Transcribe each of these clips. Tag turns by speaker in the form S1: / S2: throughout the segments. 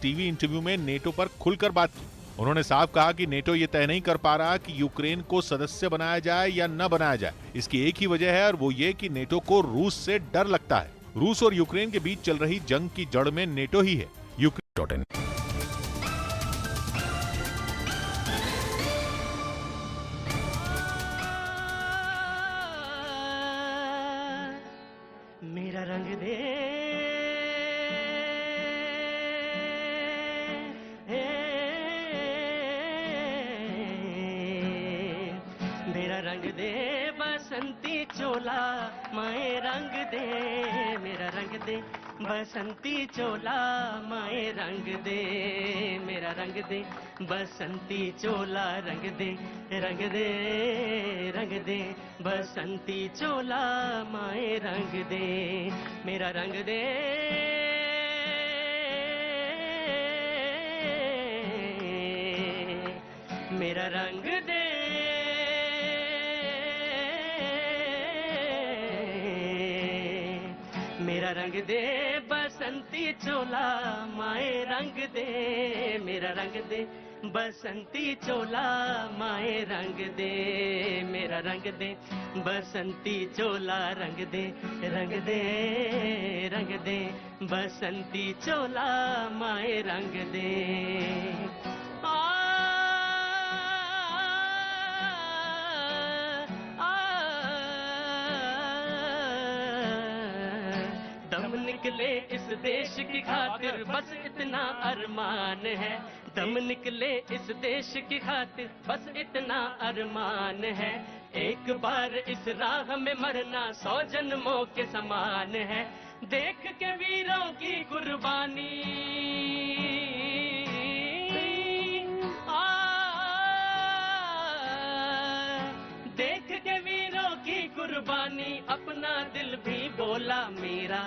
S1: TV interview में NATO पर खुलकर बात की। उन्होंने साफ कहा कि नेटो ये तय नहीं कर पा रहा कि यूक्रेन को सदस्य बनाया जाए या न बनाया जाए। इसकी एक ही वजह है और वो ये कि नेटो को रूस से डर लगता है। रूस और यूक्रेन के बीच चल रही जंग की जड़ में नेटो ही है। यूक्रेन
S2: मेरा रंग दे मेरा रंग दे बसंती चोला माए रंग दे मेरा रंग दे बसंती चोला माए रंग दे मेरा रंग दे बसंती चोला रंग दे रंग दे रंग दे बसंती चोला माए रंग दे मेरा रंग दे मेरा रंग दे मेरा रंग दे बसंती चोला माए रंग दे मेरा रंग दे बसंती चोला माए रंग दे मेरा रंग दे बसंती चोला रंग दे रंग दे रंग दे बसंती चोला माए रंग दे दम निकले इस देश की खातिर बस इतना अरमान है दम निकले इस देश की खातिर बस इतना अरमान है एक बार इस राह में मरना 100 जन्मों के समान है देख के वीरों की कुर्बानी देख के वीरों की कुर्बानी अपना दिल भी बोला मेरा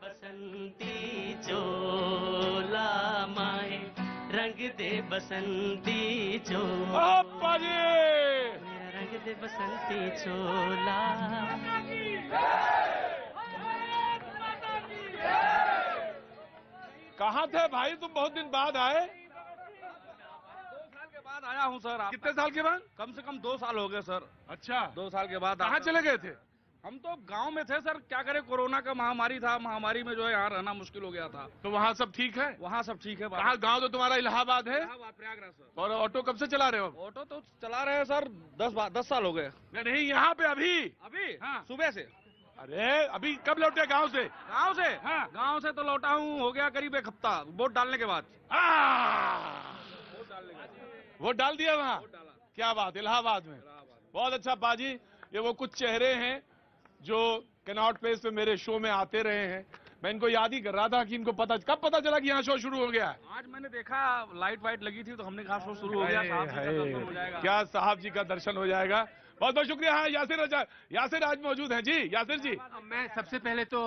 S2: बसंती चोला माए रंग दे बसंती चोला मेरा रंग दे बसंती चोला
S3: कहाँ थे भाई तुम बहुत दिन बाद आए?
S4: बाद आया हूँ सर।
S3: कितने साल के बाद?
S4: कम से कम 2 साल हो गए सर।
S3: अच्छा
S4: 2 साल के बाद।
S3: कहाँ चले गए थे?
S4: हम तो गांव में थे सर, क्या करें, कोरोना का महामारी था, महामारी में जो है यहाँ रहना मुश्किल हो गया था।
S3: तो वहाँ सब ठीक है?
S4: वहाँ सब ठीक है।
S3: कहाँ गाँव? तो तुम्हारा इलाहाबाद है?
S4: प्रयागराज सर।
S3: और ऑटो कब से चला रहे हो?
S4: ऑटो तो चला रहे हैं सर 10 साल हो गए।
S3: नहीं यहाँ पे अभी
S4: हाँ सुबह से।
S3: अरे अभी कब लौटे गाँव से?
S4: गाँव से? हाँ गाँव से तो लौटा हूँ, हो गया करीब 1 हफ्ता वोट डालने के बाद।
S3: वोट डाल दिया वहाँ? क्या बात, इलाहाबाद में। बहुत अच्छा बाजी। ये वो कुछ चेहरे हैं जो कैनॉट प्लेस पे मेरे शो में आते रहे हैं। मैं इनको याद ही कर रहा था कि इनको कब पता चला कि यहाँ शो शुरू हो गया है।
S4: आज मैंने देखा लाइट वाइट लगी थी तो हमने कहा शो शुरू हो गया, साहब जी का दर्शन हो जाएगा।
S3: क्या साहब जी का दर्शन हो जाएगा। बहुत बहुत शुक्रिया। हाँ यासिर आज मौजूद हैं। जी यासिर जी।
S5: मैं सबसे पहले तो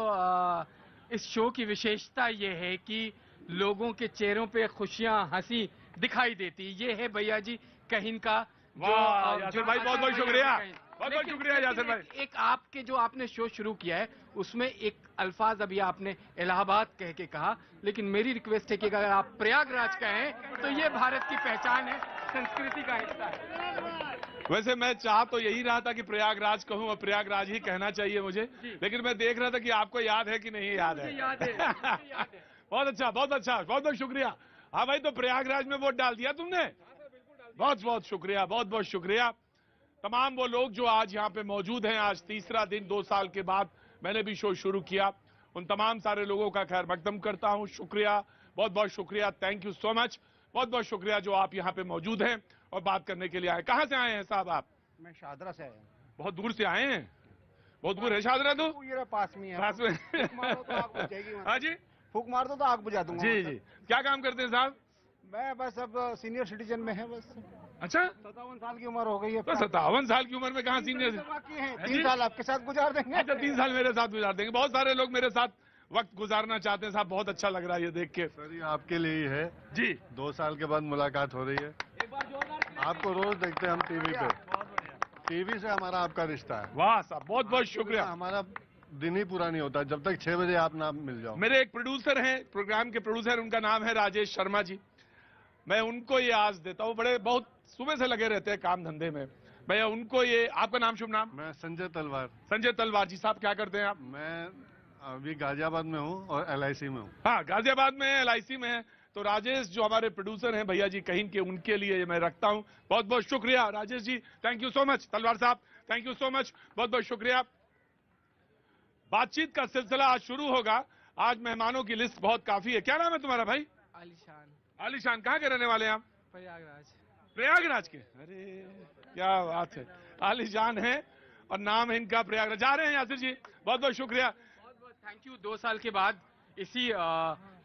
S5: इस शो की विशेषता ये है कि लोगों के चेहरों पे खुशियां हंसी दिखाई देती। ये है भैया जी कहीं का।
S3: वाह यासिर भाई बहुत बहुत शुक्रिया। बहुत बहुत शुक्रिया यासिर भाई।
S5: एक आपके जो आपने शो शुरू किया है उसमें एक अल्फाज अभी आपने इलाहाबाद कह के कहा, लेकिन मेरी रिक्वेस्ट है कि अगर आप प्रयागराज कहें तो ये भारत की पहचान है, संस्कृति का हिस्सा है।
S3: वैसे मैं चाह तो यही रहा था कि प्रयागराज कहूं और प्रयागराज ही कहना चाहिए मुझे, लेकिन मैं देख रहा था कि आपको याद है कि नहीं याद है।
S5: याद है।
S3: बहुत अच्छा बहुत अच्छा, बहुत बहुत शुक्रिया। हाँ भाई, तो प्रयागराज में वोट डाल दिया तुमने? बहुत बहुत शुक्रिया, बहुत बहुत शुक्रिया। तमाम वो लोग जो आज यहाँ पे मौजूद हैं, आज तीसरा दिन 2 साल के बाद मैंने भी शो शुरू किया, उन तमाम सारे लोगों का खैर मकदम करता हूँ। शुक्रिया, बहुत बहुत शुक्रिया, थैंक यू सो मच। बहुत बहुत शुक्रिया जो आप यहाँ पे मौजूद हैं और बात करने के लिए आए। कहाँ से आए हैं साहब आप?
S6: मैं शादरा से आया हूँ।
S3: बहुत दूर से आए हैं? बहुत दूर है शादरा? तो
S6: ये पास में है।
S3: पास में। हाँ जी,
S6: फूक मार दो तो आग बुझा दूंगा।
S3: जी जी। क्या काम करते हैं साहब?
S6: मैं बस अब सीनियर सिटीजन में है बस।
S3: अच्छा,
S6: 57 साल की उम्र हो गई है।
S3: तो 57 साल की उम्र में कहाँ सीनियर?
S6: बाकी है 3 साल आपके साथ गुजार देंगे।
S3: अच्छा, 3 साल मेरे साथ गुजार देंगे। बहुत सारे लोग मेरे साथ वक्त गुजारना चाहते हैं साहब, बहुत अच्छा लग रहा है ये देख के।
S7: सर ये आपके लिए ही है
S3: जी।
S7: 2 साल के बाद मुलाकात हो रही है। आपको रोज देखते हैं हम टीवी पे। टीवी से हमारा आपका रिश्ता है।
S3: वाह साहब, बहुत बहुत शुक्रिया।
S7: हमारा दिन ही पूरा नहीं होता जब तक 6 बजे आप ना मिल जाओ।
S3: मेरे एक प्रोड्यूसर हैं, प्रोग्राम के प्रोड्यूसर, उनका नाम है राजेश शर्मा जी। मैं उनको ये आज देता हूँ, बड़े बहुत सुबह से लगे रहते हैं काम धंधे में। मैं उनको ये, आपका नाम शुभ नाम?
S7: मैं संजय तलवार।
S3: संजय तलवार जी साहब, क्या करते हैं आप?
S7: मैं अभी गाजियाबाद में हूँ और LIC में हूँ।
S3: हाँ, गाजियाबाद में है, LIC में है। तो राजेश जो हमारे प्रोड्यूसर हैं भैया जी कहीं के, उनके लिए मैं रखता हूँ। बहुत बहुत शुक्रिया Rajesh ji, thank you so much. तलवार साहब थैंक यू सो मच, बहुत बहुत शुक्रिया। बातचीत का सिलसिला आज शुरू होगा। आज मेहमानों की लिस्ट बहुत काफी है। क्या नाम है तुम्हारा भाई?
S5: आलिशान।
S3: आलिशान, कहाँ के रहने वाले हैं आप?
S5: प्रयागराज।
S3: प्रयागराज के? अरे क्या बात है, आलिशान है और नाम है इनका प्रयागराज। जा रहे हैं यासिर जी, बहुत बहुत शुक्रिया।
S5: बहुत बहुत थैंक यू। 2 साल के बाद इसी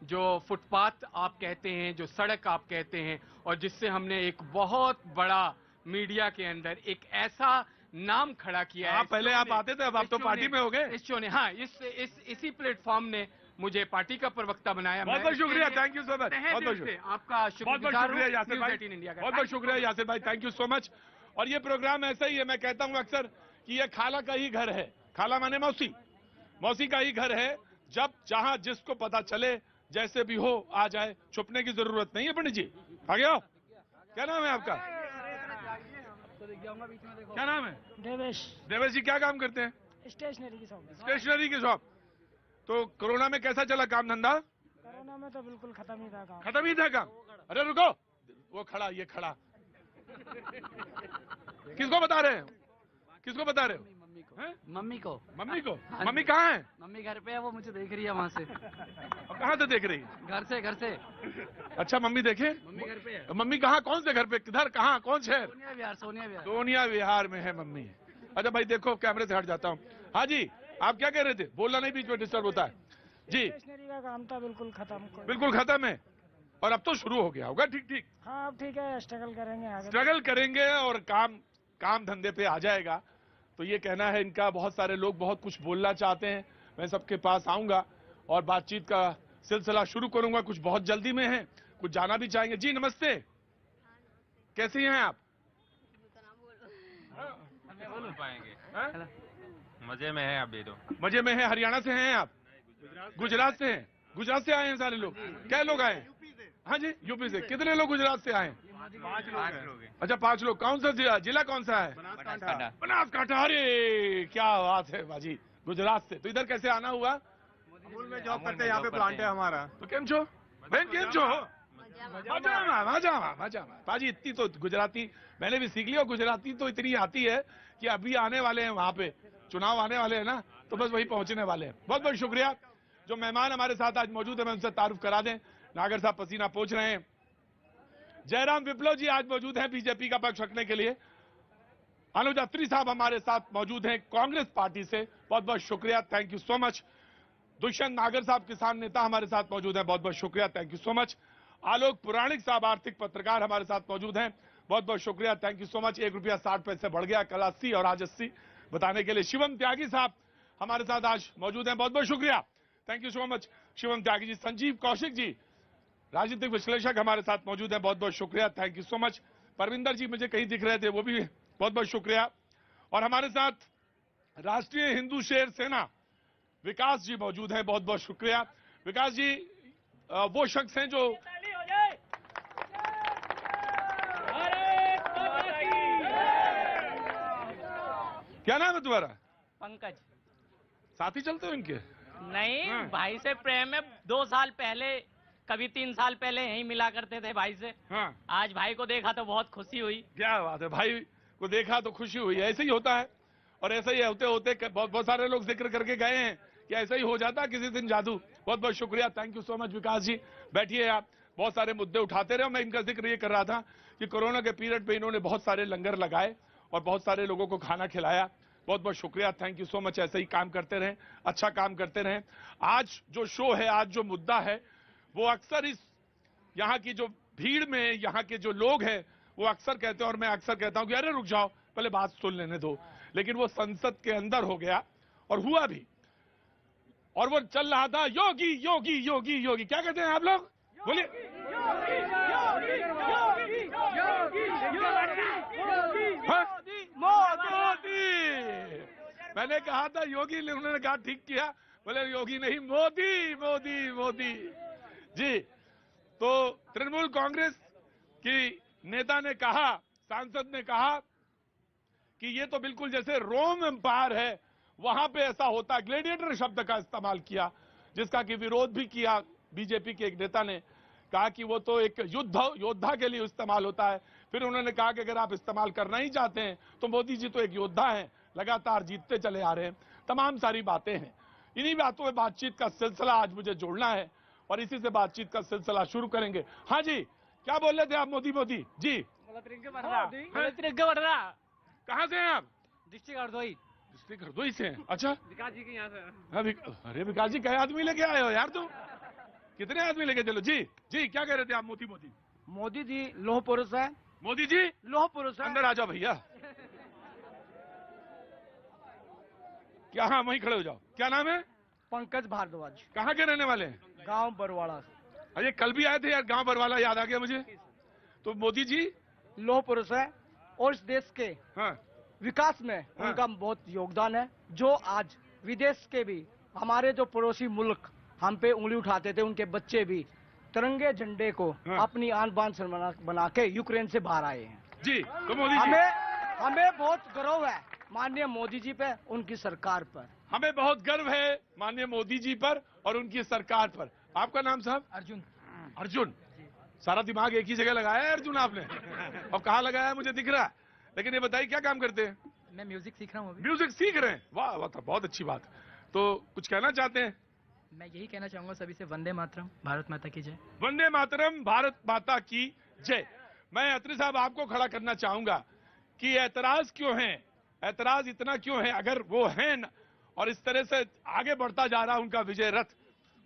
S5: जो फुटपाथ आप कहते हैं, जो सड़क आप कहते हैं, और जिससे हमने एक बहुत बड़ा मीडिया के अंदर एक ऐसा नाम खड़ा किया है।
S3: पहले आप आते थे, अब आप तो पार्टी में हो गए।
S5: इस शो ने, हाँ, इसी प्लेटफॉर्म ने मुझे पार्टी का प्रवक्ता बनाया।
S3: बहुत बहुत शुक्रिया, थैंक यू सो मच। बहुत बहुत शुक्रिया,
S5: आपका
S3: बहुत बहुत शुक्रिया यासिर भाई,
S5: इंडिया का
S3: बहुत बहुत शुक्रिया यासिर भाई, थैंक यू सो मच। और ये प्रोग्राम ऐसा ही है, मैं कहता हूँ अक्सर कि ये खाला का ही घर है। खाला माने मौसी, मौसी का ही घर है। जब जहां जिसको पता चले, जैसे भी हो आ जाए, छुपने की जरूरत नहीं है। पंडित जी आगे आओ, क्या नाम है आपका? क्या नाम है?
S8: देवेश।
S3: देवेश जी क्या काम करते हैं?
S8: स्टेशनरी की शॉप।
S3: स्टेशनरी की शॉप। तो कोरोना में कैसा चला काम धंधा?
S8: कोरोना में तो बिल्कुल खत्म ही था काम।
S3: खत्म ही था काम। अरे रुको, वो खड़ा, ये खड़ा, किसको बता रहे हैं? किसको बता रहे हो?
S2: मम्मी को।
S3: मम्मी को? मम्मी कहाँ है?
S2: मम्मी घर पे है, वो मुझे देख रही है वहाँ से।
S3: कहाँ से देख रही है?
S2: घर से।
S3: अच्छा, मम्मी देखे?
S2: मम्मी घर पे है।
S3: मम्मी कहाँ, कौन से घर पे, किधर, कहाँ, कौन शहर?
S2: सोनिया विहार।
S3: सोनिया विहार में है मम्मी। अच्छा भाई देखो, कैमरे से हट जाता हूँ। हाँ जी, आप क्या कह रहे थे? बोलना नहीं, बीच में डिस्टर्ब होता है जी।
S8: स्टेशनरी का काम था बिल्कुल खत्म।
S3: बिल्कुल खत्म है, और अब तो शुरू हो गया होगा। ठीक ठीक,
S8: हाँ अब ठीक है, स्ट्रगल करेंगे आगे।
S3: स्ट्रगल करेंगे और काम धंधे पे आ जाएगा। तो ये कहना है इनका। बहुत सारे लोग बहुत कुछ बोलना चाहते हैं, मैं सबके पास आऊंगा और बातचीत का सिलसिला शुरू करूंगा। कुछ बहुत जल्दी में है, कुछ जाना भी चाहेंगे। जी नमस्ते, कैसी हैं आप?
S9: बोल पाएंगे, मजे में है अभी तो।
S3: मजे में है। हरियाणा से हैं आप? गुजरात से हैं? गुजरात से आए हैं सारे लोग? क्या लोग आए हैं? हाँ जी, यूपी से। कितने लोग गुजरात से आए हैं?
S9: 5 लोग हैं।
S3: अच्छा 5 लोग। कौन सा जिला कौन सा है? बनासकांठा। अरे क्या बात है बाजी, गुजरात से। तो इधर कैसे आना हुआ?
S6: अमूल में जॉब करते हैं, यहाँ पे प्लांट है हमारा।
S3: तो केम छो बहन, केम छो? मजा पाजी। इतनी तो गुजराती मैंने भी सीख लिया। गुजराती तो इतनी आती है कि अभी आने वाले हैं, वहां पे चुनाव आने वाले हैं ना, तो बस वही पहुंचने वाले हैं। बहुत बहुत शुक्रिया। जो मेहमान हमारे साथ आज मौजूद है, मैं उनसे तारुफ करा दें। नागर साहब पसीना पोंछ रहे हैं। जयराम विप्लव जी आज मौजूद हैं बीजेपी का पक्ष रखने के लिए। अनुज अत्री साहब हमारे साथ मौजूद हैं कांग्रेस पार्टी से, बहुत बहुत शुक्रिया, thank you so much. Dushyant नागर साहब किसान नेता हमारे साथ मौजूद हैं, बहुत बहुत शुक्रिया, थैंक यू सो मच। आलोक पुराणिक साहब आर्थिक पत्रकार हमारे साथ मौजूद हैं, बहुत बहुत शुक्रिया, थैंक यू सो मच। ₹1.60 बढ़ गया, कल 80 और आज 80 बताने के लिए। शिवम त्यागी साहब हमारे साथ आज मौजूद हैं, बहुत बहुत शुक्रिया, thank you so much Shivam Tyagi ji. Sanjeev Kaushik ji राजनीतिक विश्लेषक हमारे साथ मौजूद हैं, बहुत बहुत शुक्रिया, thank you so much. Parvinder ji मुझे कहीं दिख रहे थे, वो भी बहुत बहुत शुक्रिया। और हमारे साथ राष्ट्रीय हिंदू शेर सेना विकास जी मौजूद हैं, बहुत बहुत शुक्रिया। विकास जी वो शख्स हैं जो क्या नाम है तुम्हारा?
S2: पंकज।
S3: साथ ही चलते हो इनके?
S2: नहीं, भाई से प्रेम है। 2 साल पहले, कभी 3 साल पहले यहीं मिला करते थे भाई से।
S3: हाँ।
S2: आज भाई को देखा तो बहुत खुशी हुई।
S3: क्या बात है, भाई को देखा तो खुशी हुई। ऐसे ही होता है, और ऐसे ही होते होते बहुत सारे लोग जिक्र करके गए हैं कि ऐसा ही हो जाता किसी दिन जादू। बहुत बहुत शुक्रिया, थैंक यू सो मच विकास जी। बैठिए आप, बहुत सारे मुद्दे उठाते रहे। मैं इनका जिक्र ये कर रहा था कि कोरोना के पीरियड पे इन्होंने बहुत सारे लंगर लगाए और बहुत सारे लोगों को खाना खिलाया। बहुत बहुत शुक्रिया, थैंक यू सो मच। ऐसे ही काम करते रहें, अच्छा काम करते रहें। आज जो शो है, आज जो मुद्दा है, वो अक्सर इस यहाँ की जो भीड़ में यहाँ के जो लोग हैं वो अक्सर कहते हैं, और मैं अक्सर कहता हूं कि अरे रुक जाओ, पहले बात सुन लेने दो। लेकिन वो संसद के अंदर हो गया और हुआ भी, और वो चल रहा था योगी योगी योगी योगी। क्या कहते हैं आप लोग? बोलिए। मोदी। मैंने कहा था योगी, उन्होंने कहा ठीक किया, बोले योगी नहीं, मोदी मोदी मोदी। जी, तो तृणमूल कांग्रेस की नेता ने कहा, सांसद ने कहा कि ये तो बिल्कुल जैसे रोम एम्पायर है, वहां पे ऐसा होता है। ग्लेडिएटर शब्द का इस्तेमाल किया, जिसका कि विरोध भी किया बीजेपी के एक नेता ने, कहा कि वो तो एक योद्धा के लिए इस्तेमाल होता है। फिर उन्होंने कहा कि अगर आप इस्तेमाल करना ही चाहते हैं तो मोदी जी तो एक योद्धा हैं, लगातार जीतते चले आ रहे हैं। तमाम सारी बातें हैं। इन्हीं बातों में बातचीत का सिलसिला आज मुझे जोड़ना है और इसी से बातचीत का सिलसिला शुरू करेंगे। हाँ जी, क्या बोल रहे थे आप? मोदी मोदी जी, कहाँ से हैं आप?
S5: डिस्ट्रिक्ट हरदोई।
S3: डिस्ट्रिक्ट हरदोई से हैं? अच्छा,
S5: विकास जी के यहाँ से।
S3: हाँ, अरे विकास जी, कई आदमी लेके आए हो यार तुम? कितने आदमी लेके चलो? जी जी, क्या कह रहे थे आप? मोदी मोदी
S5: मोदी जी लोह पुरुष है।
S3: मोदी जी
S5: लोह पुरुष है।
S3: अंदर आ जाओ भैया। क्या? हाँ, वहीं खड़े हो जाओ। क्या नाम है?
S5: पंकज भारद्वाज।
S3: कहाँ के रहने वाले हैं?
S5: गांव बरवाड़ा से।
S3: अरे कल भी आए थे यार, गांव बरवाला याद आ गया मुझे। तो मोदी जी
S5: लोह पुरुष है और इस देश के
S3: हाँ
S5: विकास में उनका बहुत योगदान है। जो आज विदेश के भी हमारे जो पड़ोसी मुल्क हम पे उंगली उठाते थे, उनके बच्चे भी तिरंगे झंडे को अपनी आन बान से बना के यूक्रेन से बाहर आए हैं।
S3: जी, तो मोदी जी
S5: हमें बहुत गर्व है माननीय मोदी जी पे, उनकी सरकार पर।
S3: हमें बहुत गर्व है माननीय मोदी जी पर और उनकी सरकार पर। आपका नाम साहब?
S5: अर्जुन।
S3: अर्जुन, सारा दिमाग एक ही जगह लगाया है अर्जुन आपने। और कहाँ लगाया है मुझे दिख रहा है। लेकिन ये बताइए क्या काम करते हैं?
S5: मैं म्यूजिक सीख रहा हूँ अभी।
S3: म्यूजिक सीख रहे हैं? वाह वाह, तो बहुत अच्छी बात। तो कुछ कहना चाहते हैं?
S5: मैं यही कहना चाहूंगा सभी से, वंदे मातरम, भारत माता की जय।
S3: वंदे मातरम, भारत माता की जय। मैं अत्री साहब आपको खड़ा करना चाहूंगा कि एतराज क्यों है, एतराज इतना क्यों है? अगर वो है न, और इस तरह से आगे बढ़ता जा रहा उनका विजय रथ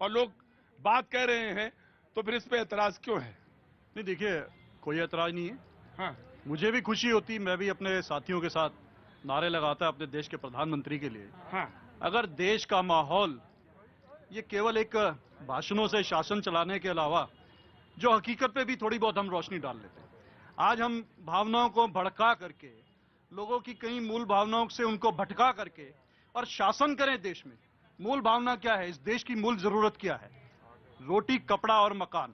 S3: और लोग बात कह रहे हैं, तो फिर इस पे एतराज क्यों है?
S7: नहीं देखिए, कोई एतराज नहीं है।
S3: हाँ,
S7: मुझे भी खुशी होती, मैं भी अपने साथियों के साथ नारे लगाता अपने देश के प्रधानमंत्री के लिए।
S3: हाँ,
S7: अगर देश का माहौल ये केवल एक भाषणों से शासन चलाने के अलावा जो हकीकत पे भी थोड़ी बहुत हम रोशनी डाल लेते हैं। आज हम भावनाओं को भड़का करके, लोगों की कई मूल भावनाओं से उनको भटका करके और शासन करें देश में। मूल भावना क्या है? इस देश की मूल जरूरत क्या है? रोटी, कपड़ा और मकान।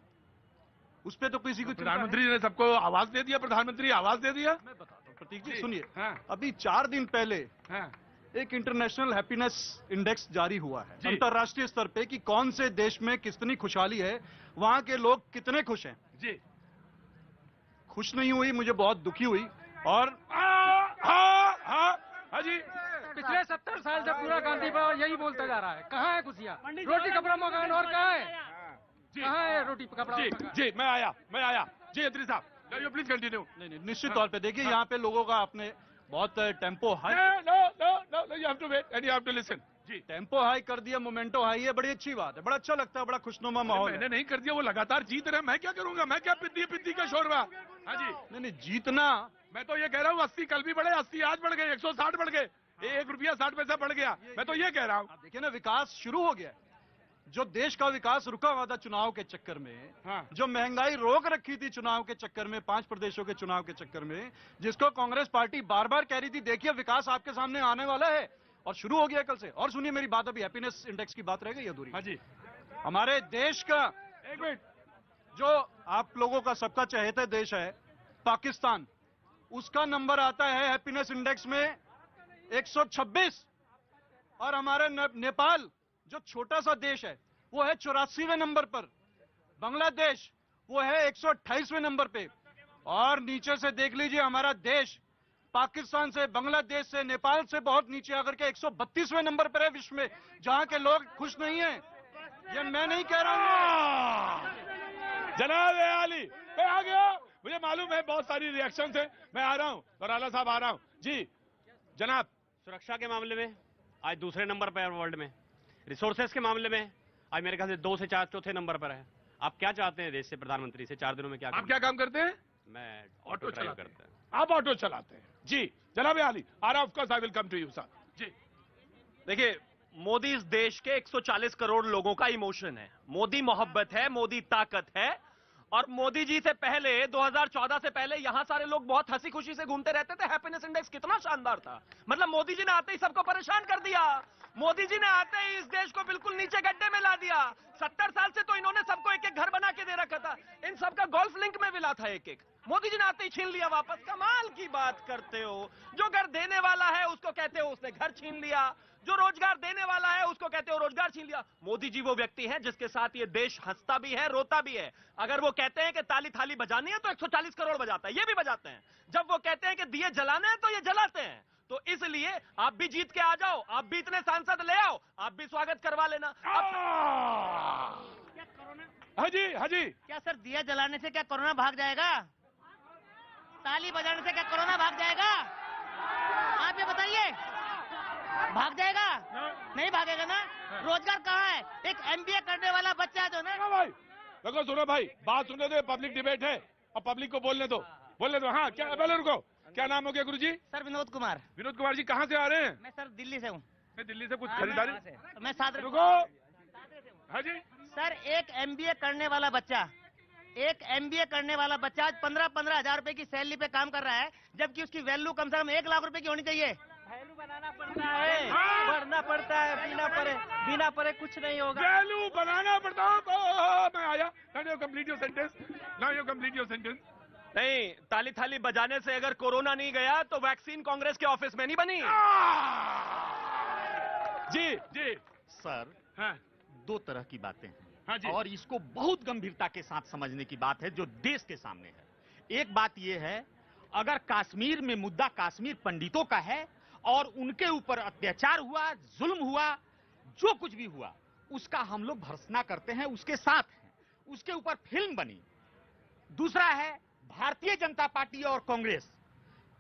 S7: उस पे तो किसी को
S3: प्रधानमंत्री ने सबको आवाज दे दिया, प्रधानमंत्री आवाज दे दिया।
S7: मैं बताता हूँ प्रतीक जी, सुनिए।
S3: हाँ,
S7: अभी 4 दिन पहले
S3: हाँ,
S7: एक इंटरनेशनल हैप्पीनेस इंडेक्स जारी हुआ है
S3: जी।
S7: अंतर्राष्ट्रीय स्तर पे कि कौन से देश में कितनी खुशहाली है, वहां के लोग कितने खुश हैं।
S3: जी,
S7: खुश नहीं हुई, मुझे बहुत दुखी हुई। और
S3: हाँ जी,
S5: पिछले 70 साल से पूरा गांधी बाबा यही बोलता जा रहा है, कहाँ है खुशियाँ? रोटी कपड़ा मकान और कहाँ है? कहाँ है रोटी कपड़ा?
S3: जी जी, मैं आया जी। अत्री साहब, यू प्लीज कंटिन्यू।
S7: नहीं, निश्चित तौर पे देखिए, यहाँ पे लोगों का आपने बहुत tempo high,
S3: no, you have to wait and you have to listen. जी,
S7: टेम्पो हाई कर दिया, मोमेंटो हाई है, बड़ी अच्छी बात है, बड़ा अच्छा लगता है, बड़ा खुशनुमा माहौल है।
S3: मैंने नहीं कर दिया, वो लगातार जीत रहे हैं, मैं क्या करूंगा? मैं क्या पिद्दी का शोरबा? हाँ जी,
S7: नहीं, जीतना,
S3: मैं तो ये कह रहा हूँ 80 कल भी बढ़े, 80 आज बढ़ गए, 160 बढ़ गए, ₹1.60 बढ़ गया। मैं तो ये कह रहा हूँ।
S7: देखिए ना, विकास शुरू हो गया। जो देश का विकास रुका हुआ था चुनाव के चक्कर में,
S3: हाँ,
S7: जो महंगाई रोक रखी थी चुनाव के चक्कर में, 5 प्रदेशों के चुनाव के चक्कर में, जिसको कांग्रेस पार्टी बार बार कह रही थी देखिए विकास आपके सामने आने वाला है, और शुरू हो गया कल से। और सुनिए मेरी बात, अभी हैप्पीनेस इंडेक्स की बात रह गई अधूरी।
S3: हाँ जी,
S7: हमारे देश का,
S3: एक मिनट,
S7: जो आप लोगों का सबका चहेता देश है पाकिस्तान, उसका नंबर आता है हैप्पीनेस इंडेक्स में 126, और हमारे नेपाल जो छोटा सा देश है वो है 84वें नंबर पर। बांग्लादेश वो है 128वें नंबर पे। और नीचे से देख लीजिए, हमारा देश पाकिस्तान से, बांग्लादेश से, नेपाल से बहुत नीचे आकर के 132वें नंबर पर है विश्व में, जहां के लोग खुश नहीं हैं। ये मैं नहीं कह रहा हूं।
S3: जनाब आली, मैं आ गया। मुझे मालूम है बहुत सारी रिएक्शन है, मैं आ रहा हूँ, नौराला साहब आ रहा हूँ जी। जनाब,
S10: सुरक्षा के मामले में आज दूसरे नंबर पर है वर्ल्ड में। रिसोर्सेस के मामले में आज मेरे ख्याल से 2 से 4 चौथे नंबर पर है। आप क्या चाहते हैं देश से, प्रधानमंत्री से 4 दिनों में क्या?
S3: आप क्या काम करते हैं?
S10: मैं
S3: ऑटो
S10: ड्राइव
S3: चलाते हैं। आप ऑटो चलाते हैं जी। जनाब आली, of course I will come to you sir ji.
S11: देखिए, मोदी इस देश के 140 करोड़ लोगों का इमोशन है। मोदी मोहब्बत है, मोदी ताकत है, और मोदी जी से पहले 2014 से पहले यहां सारे लोग बहुत हंसी खुशी से घूमते रहते थे। हैप्पीनेस इंडेक्स कितना शानदार था। मतलब मोदी जी ने आते ही सबको परेशान कर दिया। मोदी जी ने आते ही इस देश को बिल्कुल नीचे गड्ढे में ला दिया। 70 साल से तो इन्होंने सबको एक एक घर बना के दे रखा था। इन सबका गोल्फ लिंक में मिला था एक एक। मोदी जी ने आते ही छीन लिया वापस। कमाल की बात करते हो। जो घर देने वाला है उसको कहते हो उसने घर छीन लिया, जो रोजगार देने वाला है उसको कहते हो रोजगार छीन लिया। मोदी जी वो व्यक्ति हैं जिसके साथ ये देश हंसता भी है, रोता भी है। अगर वो कहते हैं कि ताली थाली बजानी है तो 140 करोड़ बजाता है, ये भी बजाते हैं। जब वो कहते हैं कि दिए जलाने हैं तो ये जलाते हैं। तो इसलिए आप भी जीत के आ जाओ, आप भी इतने सांसद ले आओ, आप भी स्वागत करवा लेना।
S3: हाजी हाजी,
S12: क्या सर दिया जलाने से क्या कोरोना भाग जाएगा? ताली बजाने से क्या कोरोना भाग जाएगा? आप ये बताइए, भाग जाएगा? नहीं भागेगा ना। रोजगार कहाँ है? एक MBA करने वाला बच्चा जो ना
S3: भाई देखो, सुनो भाई, बात सुनने दो, पब्लिक डिबेट है और पब्लिक को बोलने दो, बोलने दो। हाँ, क्या पहले रुको, क्या नाम हो गया गुरुजी?
S12: सर विनोद कुमार।
S3: विनोद कुमार जी कहाँ से आ रहे हैं?
S12: मैं सर दिल्ली से हूँ।
S3: दिल्ली से कुछ खरीदारी?
S12: मैं साथ
S3: रुको। हाँ जी
S12: सर, एक MBA करने वाला बच्चा, एक MBA करने वाला बच्चा आज 15-15 हजार रुपए की सैलरी पे काम कर रहा है, जबकि उसकी वैल्यू कम से कम 1 लाख रुपए की होनी चाहिए।
S2: वैल्यू बनाना पड़ता है, भरना पड़ता है, बिना परे कुछ नहीं होगा।
S3: वैल्यू बनाना पड़ता है। मैं आया। Now you complete your sentence. Now you complete your sentence.
S11: नहीं, ताली थाली बजाने से अगर कोरोना नहीं गया तो वैक्सीन कांग्रेस के ऑफिस में नहीं बनी।
S3: जी जी
S13: सर,
S3: हाँ।
S13: 2 तरह की बातें हैं।
S3: हाँ जी।
S13: और इसको बहुत गंभीरता के साथ समझने की बात है जो देश के सामने है। एक बात यह है, अगर कश्मीर में मुद्दा कश्मीर पंडितों का है और उनके ऊपर अत्याचार हुआ, जुल्म हुआ, जो कुछ भी हुआ उसका हम लोग भर्त्सना करते हैं, उसके साथ हैं, उसके ऊपर फिल्म बनी। दूसरा है भारतीय जनता पार्टी और कांग्रेस,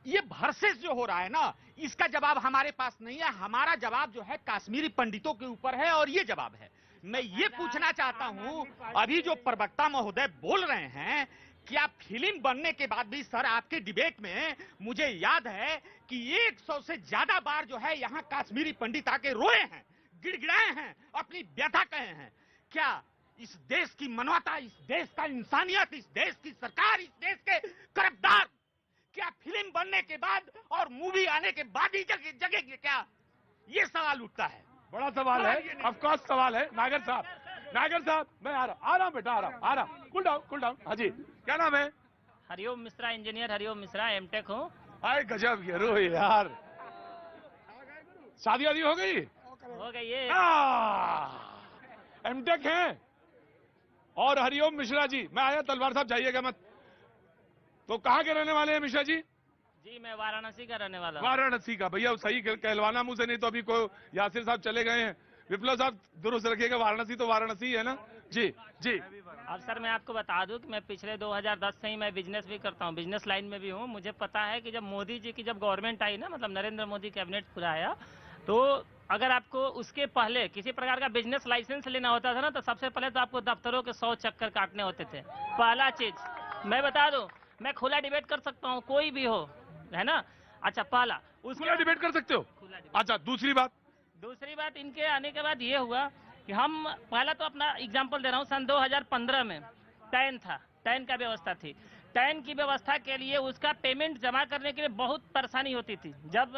S13: ये वर्सेस जो हो रहा है ना, इसका जवाब हमारे पास नहीं है। हमारा जवाब जो है कश्मीरी पंडितों के ऊपर है और ये जवाब है। मैं ये पूछना चाहता हूं, अभी जो प्रवक्ता महोदय बोल रहे हैं, क्या फिल्म बनने के बाद भी सर आपके डिबेट में मुझे याद है कि 100 से ज्यादा बार जो है यहाँ कश्मीरी पंडित आके रोए हैं, गिड़गिड़ाए हैं, अपनी व्यथा कहे हैं। क्या इस देश की मानवता, इस देश का इंसानियत, इस देश की सरकार, इस देश के कर्मदार क्या फिल्म बनने के बाद और मूवी आने के बाद ही जगेंगे क्या? ये सवाल उठता है।
S3: बड़ा सवाल है, ऑफ कोर्स सवाल है। नागर साहब, मैं आ रहा हूं बेटा, आ रहा हूं। Cool down. हाँ जी, क्या नाम है?
S2: हरिओम मिश्रा, इंजीनियर हरिओम मिश्रा, M.Tech हूँ।
S3: आए गजब हीरो यार। शादी वादी हो गई?
S2: हो गई है।
S3: M.Tech हैं और हरिओम मिश्रा जी। मैं आया, तलवार साहब जाइएगा मत। तो कहाँ के रहने वाले हैं मिश्रा जी?
S2: जी मैं वाराणसी का रहने वाला हूँ।
S3: वाराणसी का? भैया सही कहलवाना मुंह से, नहीं तो अभी को यासिर साहब चले गए हैं। विप्लव साहब दुरुस्त रखिएगा, वाराणसी तो वाराणसी है ना। जी जी।
S2: और सर मैं आपको बता दूं कि मैं पिछले 2010 से ही मैं बिजनेस भी करता हूं, बिजनेस लाइन में भी हूं। मुझे पता है कि जब मोदी जी की गवर्नमेंट आई ना, मतलब नरेंद्र मोदी कैबिनेट पूरा आया, तो अगर आपको उसके पहले किसी प्रकार का बिजनेस लाइसेंस लेना होता था ना, तो सबसे पहले तो आपको दफ्तरों के 100 चक्कर काटने होते थे। पहला चीज मैं बता दूं, मैं खुला डिबेट कर सकता हूँ, कोई भी हो, है ना। अच्छा, पहला
S3: खुला डिबेट कर सकते हो? अच्छा, दूसरी बात
S2: इनके आने के बाद ये हुआ कि हम पहला तो अपना एग्जांपल दे रहा हूँ, सन 2015 में टैन था, टैन का व्यवस्था थी। टैन की व्यवस्था के लिए उसका पेमेंट जमा करने के लिए बहुत परेशानी होती थी जब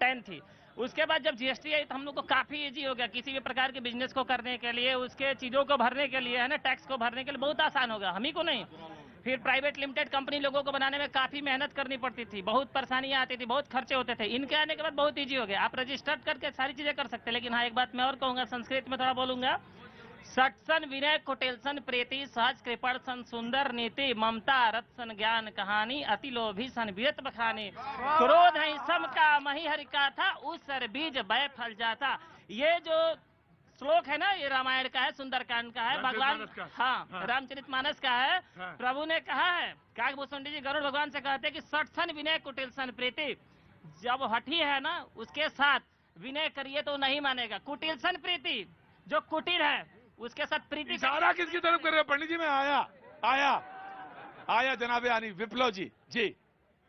S2: टैन थी। उसके बाद जब GST आई तो हम लोग को काफी इजी हो गया, किसी भी प्रकार के बिजनेस को करने के लिए, उसके चीजों को भरने के लिए, है ना, टैक्स को भरने के लिए बहुत आसान होगा, हम ही को नहीं। फिर प्राइवेट लिमिटेड कंपनी लोगों को बनाने में काफी मेहनत करनी पड़ती थी, बहुत परेशानियां आती थी, बहुत खर्चे होते थे। इनके आने के बाद बहुत इजी हो गया, आप रजिस्टर्ड करके सारी चीजें कर सकते हैं। लेकिन हाँ, एक बात मैं और कहूंगा, संस्कृत में थोड़ा बोलूंगा। सटसन विनय कुटिलसन प्रीति सहज कृपण सन सुंदर नीति ममता रत्सन ज्ञान कहानी अति लोभी सन व्यत बखानी क्रोध है सम का मही हरि का था उस सर बीज बै फल जाता। ये जो श्लोक है ना, ये रामायण का है, सुंदरकांड का है, भगवान हाँ रामचरितमानस का है। प्रभु ने कहा है, काकभूषुंडी जी गरुड़ भगवान से कहते हैं कि सटसन विनय कुटिलसन प्रीति, जब हठी है ना उसके साथ विनय करिए तो नहीं मानेगा। कुटिलसन प्रीति, जो कुटिल है उसके साथ प्रीति।
S3: इशारा किसकी तरफ कर रहे हो पंडित जी? मैं आया जनाबे आनी। विप्लव जी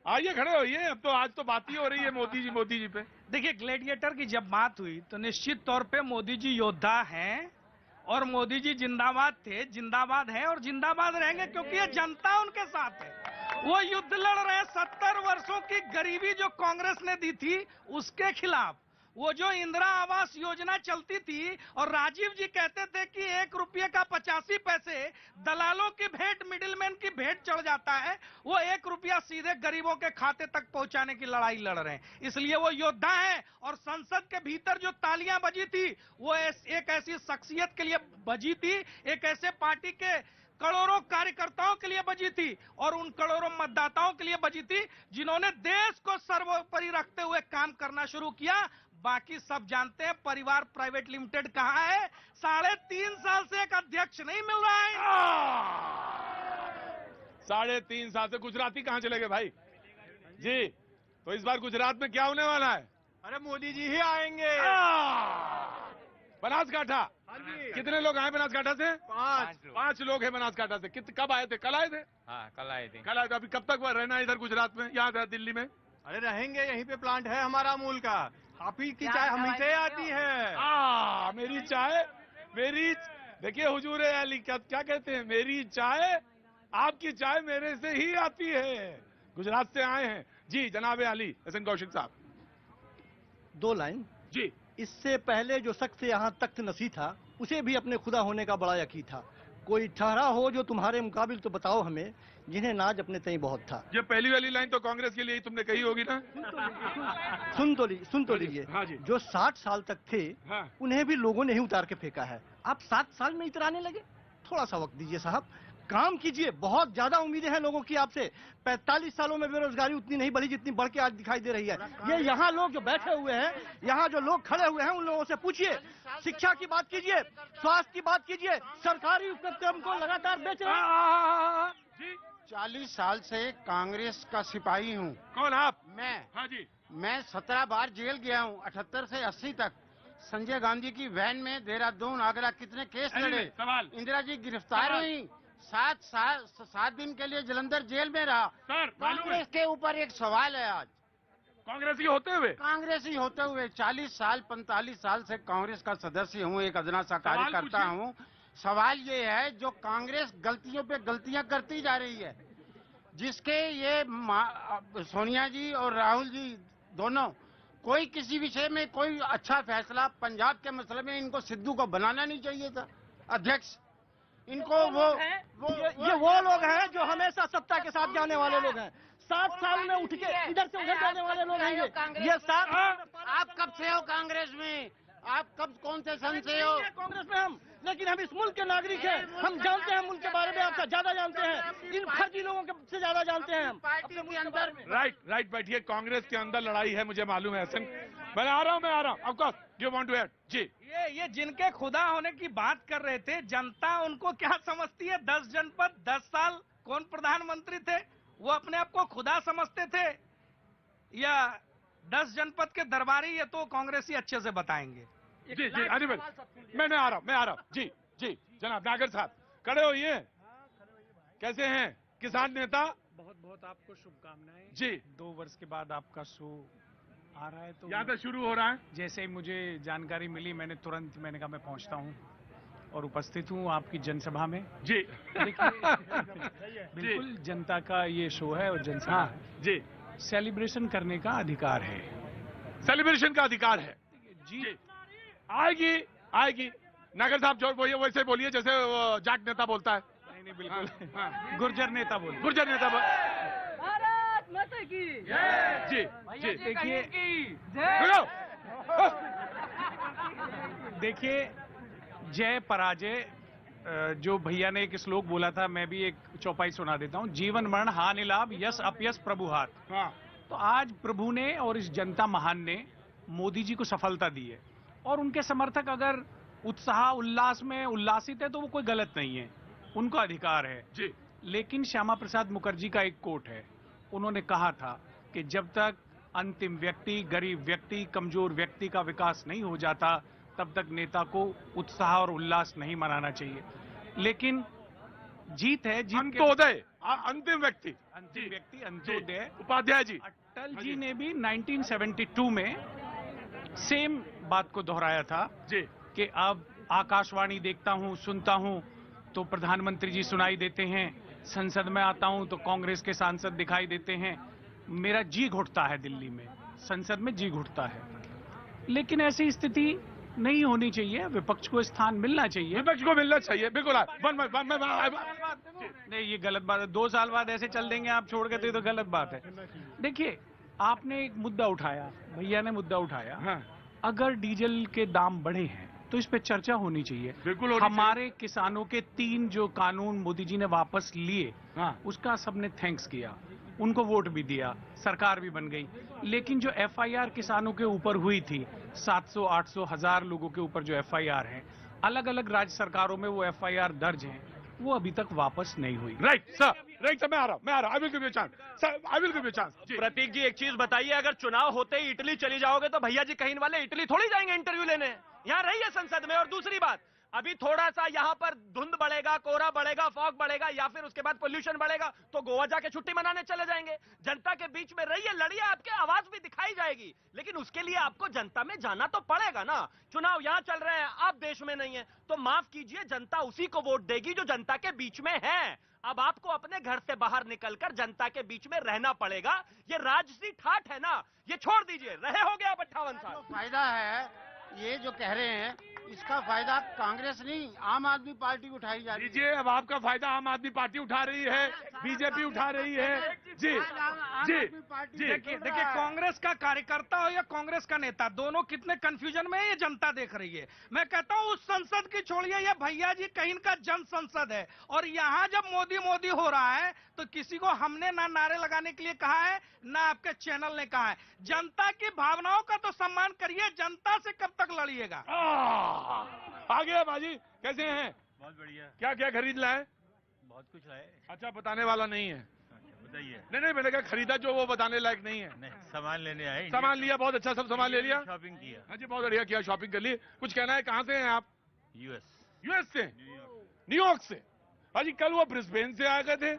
S3: आइए, खड़े होइए। अब तो आज तो बात ही हो रही है मोदी जी पे।
S14: देखिए, ग्लैडिएटर की जब बात हुई तो निश्चित तौर पे मोदी जी योद्धा हैं
S4: और मोदी जी जिंदाबाद थे, जिंदाबाद हैं और जिंदाबाद रहेंगे, क्योंकि ये जनता उनके साथ है। वो युद्ध लड़ रहे 70 वर्षों की गरीबी जो कांग्रेस ने दी थी उसके खिलाफ। वो जो इंदिरा आवास योजना चलती थी और राजीव जी कहते थे कि 1 रुपये का 85 पैसे दलालों की भेंट, मिडिलमैन की भेंट चढ़ जाता है, वो 1 रुपया सीधे गरीबों के खाते तक पहुंचाने की लड़ाई लड़ रहे हैं। इसलिए वो योद्धा है। और संसद के भीतर जो तालियां बजी थी वो एक ऐसी शख्सियत के लिए बजी थी, एक ऐसे पार्टी के करोड़ों कार्यकर्ताओं के लिए बजी थी और उन करोड़ों मतदाताओं के लिए बजी थी जिन्होंने देश को सर्वोपरि रखते हुए काम करना शुरू किया। बाकी सब जानते हैं परिवार प्राइवेट लिमिटेड कहां है। 3.5 साल से एक अध्यक्ष नहीं मिल रहा है।
S3: 3.5 साल से गुजराती कहां चले गए भाई जी? तो इस बार गुजरात में क्या होने वाला है?
S6: अरे मोदी जी ही आएंगे।
S3: बनासकाठा कितने लोग आए बनासकाठा से? 5 लोग हैं बनासकाठा से। कब आए थे? कल आए थे?
S9: हाँ, कल आए थे।
S3: कल आए थे। अभी कब तक रहना है इधर गुजरात में, यहाँ दिल्ली में?
S6: अरे रहेंगे, यहीं पे प्लांट है हमारा अमूल का। आप ही की चाय हम ही से आती है।
S3: मेरी चाय, मेरी देखिए हुजूर अली क्या कहते हैं, मेरी चाय आपकी चाय मेरे से ही आती है। गुजरात से आए हैं जी जनाब अली हसन कौशिक साहब।
S14: 2 लाइन
S3: जी।
S14: इससे पहले जो शख्स यहाँ तख्त नसी था उसे भी अपने खुदा होने का बड़ा यकीन था। कोई ठहरा हो जो तुम्हारे मुकाबिल तो बताओ हमें, जिन्हें नाज अपने तई बहुत था।
S3: ये पहली वाली लाइन तो कांग्रेस के लिए ही तुमने कही होगी ना?
S14: सुन तो लीजिए।
S3: हाँ जी।
S14: जो 60 साल तक थे
S3: हाँ।
S14: उन्हें भी लोगों ने ही उतार के फेंका है। आप 7 साल में इतराने लगे। थोड़ा सा वक्त दीजिए साहब, काम कीजिए। बहुत ज्यादा उम्मीदें हैं लोगों की आपसे। 45 सालों में बेरोजगारी उतनी नहीं बढ़ी जितनी बढ़ के आज दिखाई दे रही है। ये यहाँ लोग जो बैठे हुए हैं, यहाँ जो लोग खड़े हुए हैं, उन लोगों से पूछिए। शिक्षा की बात कीजिए, स्वास्थ्य की बात कीजिए। सरकारी उपक्रम को लगातार बेच रहे हैं।
S15: 40 साल से कांग्रेस का सिपाही हूँ।
S3: कौन आप?
S15: मैं।
S3: हाँ जी।
S15: मैं 17 बार जेल गया हूँ, 78 से 80 तक। संजय गांधी की वैन में देहरादून, आगरा कितने केस लड़े।
S3: सवाल।
S15: इंदिरा जी गिरफ्तार हुई, 7 दिन के लिए जलंधर जेल में रहा।
S3: सर,
S15: कांग्रेस के ऊपर एक सवाल है आज।
S3: कांग्रेसी होते हुए?
S15: कांग्रेसी होते हुए 40 साल 45 साल से कांग्रेस का सदस्य हूँ, एक अदना सा कार्यकर्ता हूँ। सवाल ये है जो कांग्रेस गलतियों पे गलतियां करती जा रही है, जिसके ये सोनिया जी और राहुल जी दोनों कोई किसी विषय में कोई अच्छा फैसला, पंजाब के मसले में इनको सिद्धू को बनाना नहीं चाहिए था अध्यक्ष। इनको
S14: वो लोग हैं जो हमेशा सत्ता के साथ जाने वाले लोग हैं। 7 साल में उठ के इधर से उधर जाने वाले लोग हैं ये 7।
S15: आप कब से हो कांग्रेस में? आप कौन से सन से हो?
S14: कांग्रेस में हम, लेकिन हम इस मुल्क के नागरिक हैं। हम जानते हैं मुल्क के बारे में, आपसे ज्यादा जानते हैं। इन फर्जी लोगों से ज्यादा जानते हैं हम।
S15: पार्टी के अंदर
S3: राइट बैठिए। कांग्रेस के अंदर लड़ाई है, मुझे मालूम है हसन। मैं आ रहा हूँ। Of course you want to add जी।
S4: ये जिनके खुदा होने की बात कर रहे थे, जनता उनको क्या समझती है? 10 जनपद, 10 साल कौन प्रधानमंत्री थे? वो अपने आप को खुदा समझते थे या 10 जनपद के दरबारी? ये तो कांग्रेसी अच्छे से बताएंगे।
S3: जी अनिल, मैं आ रहा हूँ जी जनाब नागर साहब खड़े होइए। कैसे हैं किसान नेता?
S16: बहुत आपको शुभकामनाएं
S3: जी।
S16: 2 वर्ष के बाद आपका शो आ रहा है तो
S3: यहाँ से शुरू हो रहा है।
S16: जैसे ही मुझे जानकारी मिली मैंने कहा मैं पहुंचता हूँ और उपस्थित हूँ आपकी जनसभा में।
S3: जी
S16: बिल्कुल जनता का ये शो है और जनसभा
S3: जी
S16: सेलिब्रेशन करने का अधिकार है।
S3: सेलिब्रेशन का अधिकार है जी। आएगी नागर साहब जो वैसे बोलिए जैसे जाट नेता बोलता है।
S16: नहीं बिल्कुल गुर्जर नेता बोल।
S17: भारत माता की
S3: जी
S16: देखिए जय पराजय जो भैया ने एक श्लोक बोला था, मैं भी एक चौपाई सुना देता हूँ। जीवन मरण हानि लाभ यश अपयश प्रभु हाथ। तो आज प्रभु ने और इस जनता महान ने मोदी जी को सफलता दी है और उनके समर्थक अगर उत्साह उल्लास में उल्लासित है तो वो कोई गलत नहीं है, उनका अधिकार है
S3: जी।
S16: लेकिन श्यामा प्रसाद मुखर्जी का एक कोट है, उन्होंने कहा था कि जब तक अंतिम व्यक्ति, गरीब व्यक्ति, कमजोर व्यक्ति का विकास नहीं हो जाता तब तक नेता को उत्साह और उल्लास नहीं मनाना चाहिए। लेकिन जीत है, जीत
S3: अंत्योदय, अंतिम व्यक्ति,
S16: अंत्योदय।
S3: उपाध्याय जी,
S16: अटल जी ने भी 1972 में सेम बात को दोहराया था
S3: जी
S16: कि अब आकाशवाणी देखता हूं, सुनता हूं तो प्रधानमंत्री जी सुनाई देते हैं, संसद में आता हूं तो कांग्रेस के सांसद दिखाई देते हैं। मेरा जी घुटता है, दिल्ली में संसद में जी घुटता है। लेकिन ऐसी स्थिति नहीं होनी चाहिए, विपक्ष को स्थान मिलना चाहिए।
S3: विपक्ष को मिलना चाहिए, बिल्कुल।
S16: नहीं, ये गलत बात है। 2 साल बाद ऐसे चल देंगे आप छोड़ के, तो ये तो गलत बात है। देखिए, आपने एक मुद्दा उठाया, भैया ने मुद्दा उठाया। हाँ। अगर डीजल के दाम बढ़े हैं तो इस पे चर्चा होनी चाहिए।
S3: बिल्कुल।
S16: हमारे किसानों के 3 जो कानून मोदी जी ने वापस लिए, हाँ, उसका सबने थैंक्स किया, उनको वोट भी दिया, सरकार भी बन गई। लेकिन जो एफआईआर किसानों के ऊपर हुई थी, 700, 800, 1000 लोगों के ऊपर जो एफआईआर हैं, अलग अलग राज्य सरकारों में वो एफआईआर दर्ज हैं, वो अभी तक वापस नहीं हुई।
S3: राइट सर, मैं आ रहा हूं। I will give you chance sir, I will give you chance.
S11: Prateek ji, एक चीज बताइए, अगर चुनाव होते ही इटली चली जाओगे तो भैया जी कहीं वाले इटली थोड़ी जाएंगे इंटरव्यू लेने, यहाँ रहिए संसद में। और दूसरी बात, अभी थोड़ा सा यहाँ पर धुंध बढ़ेगा, कोहरा बढ़ेगा, फॉग बढ़ेगा, या फिर उसके बाद पोल्यूशन बढ़ेगा तो गोवा जाके छुट्टी मनाने चले जाएंगे। जनता के बीच में रहिए, लड़िए, आपकी आवाज भी दिखाई जाएगी। लेकिन उसके लिए आपको जनता में जाना तो पड़ेगा ना। चुनाव यहाँ चल रहे हैं, आप देश में नहीं है, तो माफ कीजिए, जनता उसी को वोट देगी जो जनता के बीच में है। अब आपको अपने घर से बाहर निकलकर जनता के बीच में रहना पड़ेगा। ये राजसी ठाठ है ना, ये छोड़ दीजिए। रहे हो गया 58 साल।
S15: फायदा है ये जो कह रहे हैं, इसका फायदा कांग्रेस नहीं, आम आदमी पार्टी उठाई जा रही है।
S3: अब आपका फायदा आम आदमी पार्टी उठा रही है, बीजेपी उठा रही है। जी जी।
S4: देखिए, कांग्रेस का कार्यकर्ता हो या कांग्रेस का नेता, दोनों कितने कंफ्यूजन में है, ये जनता देख रही है। मैं कहता हूँ उस संसद की छोड़िए, ये भैया जी कहीं का जन संसद है। और यहाँ जब मोदी मोदी हो रहा है तो किसी को हमने ना नारे लगाने के लिए कहा है, ना आपके चैनल ने कहा है। जनता की भावनाओं का तो सम्मान करिए, जनता से कब तक लड़िएगा।
S3: आ गया बाजी, कैसे हैं?
S9: बहुत बढ़िया।
S3: क्या क्या खरीद लाए?
S9: बहुत कुछ लाए।
S3: अच्छा, बताने वाला नहीं है।
S9: बताइए।
S3: नहीं, मैंने कहा खरीदा जो वो बताने लायक नहीं है।
S9: नहीं, सामान लेने आए।
S3: सामान लिया, बहुत अच्छा, सब सामान ले लिया।
S9: शॉपिंग किया।
S3: हाँ जी, बहुत बढ़िया किया, शॉपिंग कर ली। कुछ कहना है? कहाँ से हैं आप? यूएस से, न्यूयॉर्क से। हाजी, कल वो ब्रिस्बेन से आ गए थे।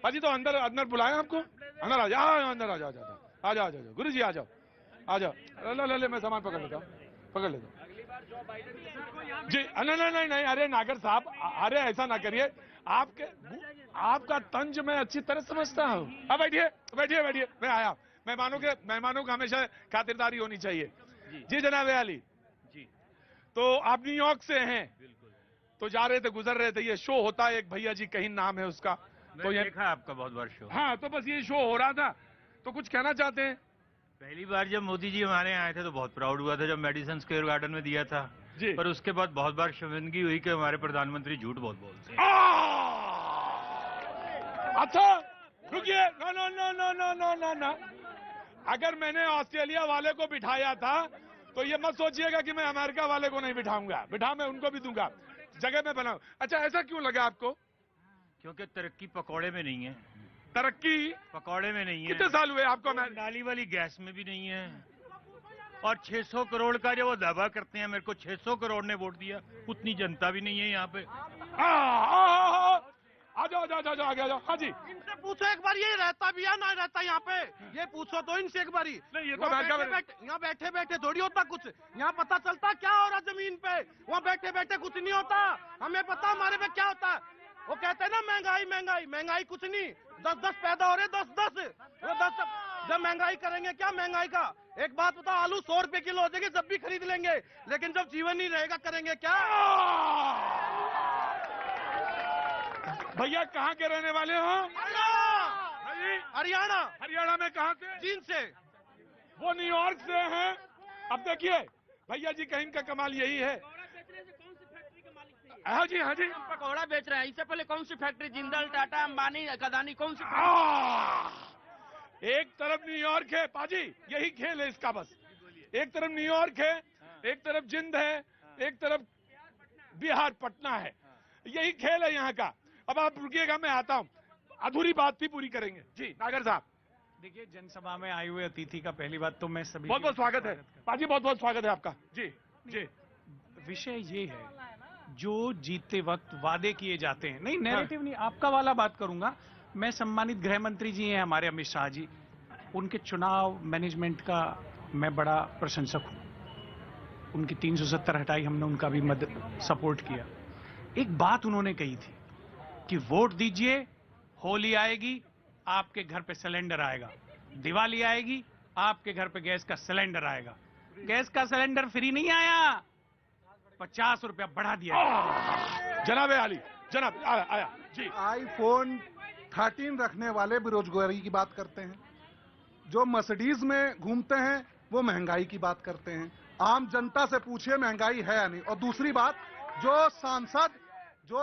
S3: हाजी, तो अंदर बुलाए आपको? अंदर आ जाओ, अंदर आ जाओ। गुरु जी आ जाओ। ले, मैं सामान पकड़ लेता हूँ। जी, नहीं, अरे नागर साहब, अरे ऐसा ना करिए। आपका तंज मैं अच्छी तरह समझता हूँ। अब बैठिए, मैं आया। मेहमानों का हमेशा खातिरदारी होनी चाहिए। जी जनाब अली जी। तो आप न्यूयॉर्क से हैं? तो जा रहे थे, गुजर रहे थे, ये शो होता है एक, भैया जी कहीं नाम है उसका, तो ये
S9: देखा आपका बहुत बार शो।
S3: हाँ, तो बस ये शो हो रहा था, तो कुछ कहना चाहते हैं?
S9: पहली बार जब मोदी जी हमारे यहाँ आए थे तो बहुत प्राउड हुआ था जब मेडिसन स्क्वायर गार्डन में दिया था जी। पर उसके बाद बहुत बार शर्मिंदगी हुई कि हमारे प्रधानमंत्री झूठ बहुत बोलते हैं।
S3: अच्छा, रुकिए, नो। अगर मैंने ऑस्ट्रेलिया वाले को बिठाया था तो ये मत सोचिएगा कि मैं अमेरिका वाले को नहीं बिठाऊंगा। मैं उनको भी दूंगा, जगह में बनाऊं। अच्छा, ऐसा क्यों लगा आपको?
S9: क्योंकि तरक्की पकौड़े में नहीं है।
S3: तरक्की
S9: पकौड़े में नहीं है।
S3: कितने साल हुए आपको?
S9: नाली वाली गैस में भी नहीं है। और 600 करोड़ का जो वो दावा करते हैं, मेरे को 600 करोड़ ने वोट दिया, उतनी जनता भी नहीं है यहाँ पे।
S3: आ जाओ। हाँ जी,
S14: इनसे पूछो एक बार, ये रहता भी या ना रहता यहाँ पे, ये पूछो तो इनसे एक बारी।
S3: नहीं, ये तो
S14: यहाँ बैठे बैठे थोड़ी होता कुछ, यहाँ पता चलता क्या हो रहा जमीन पे। वहाँ बैठे बैठे कुछ नहीं होता, हमें पता हमारे पे क्या होता है। वो कहते हैं ना महंगाई कुछ नहीं, 10 पैदा हो रहे, 10 जब महंगाई करेंगे क्या महंगाई का? एक बात बता, आलू 100 रुपए किलो हो जाएगी, जब भी खरीद लेंगे, लेकिन जब जीवन नहीं रहेगा करेंगे क्या?
S3: भैया कहाँ के रहने वाले हो?
S14: हरियाणा
S3: में कहाँ से?
S14: जींद से।
S3: वो न्यूयॉर्क से हैं। अब देखिए भैया जी, कहीं का कमाल यही है। हाँ जी,
S12: पकौड़ा बेच रहे हैं। इससे पहले कौन सी फैक्ट्री? जिंदल, टाटा, अंबानी, अदानी, कौन सी?
S3: एक तरफ न्यूयॉर्क है पाजी, यही खेल है इसका बस। एक तरफ न्यूयॉर्क है, एक तरफ जिंद है, एक तरफ बिहार पटना है, यही खेल है यहाँ का। अब आप रुकिएगा, मैं आता हूँ, अधूरी बात भी पूरी करेंगे। जी नागर साहब।
S16: देखिए, जनसभा में आए हुए अतिथि का पहली बात तो मैं सभी
S3: बहुत बहुत स्वागत है पाजी, बहुत बहुत स्वागत है आपका। जी।
S16: विषय ये है, जो जीतते वक्त वादे किए जाते हैं, नहीं नैरेटिव नहीं, आपका वाला बात करूंगा मैं। सम्मानित गृह मंत्री जी हैं हमारे अमित शाह जी, उनके चुनाव मैनेजमेंट का मैं बड़ा प्रशंसक हूं। उनकी 370 हटाई, हमने उनका भी सपोर्ट किया। एक बात उन्होंने कही थी कि वोट दीजिए, होली आएगी आपके घर पे सिलेंडर आएगा, दिवाली आएगी आपके घर पे गैस का सिलेंडर आएगा। गैस का सिलेंडर फ्री नहीं आया, 50 रुपया बढ़ा दिया।
S3: जनाब आली, जनाब आया जी।
S17: आईफोन 13 रखने वाले बेरोजगारी की बात करते हैं, जो मर्सिडीज में घूमते हैं वो महंगाई की बात करते हैं। आम जनता से पूछिए महंगाई है या नहीं। और दूसरी बात, जो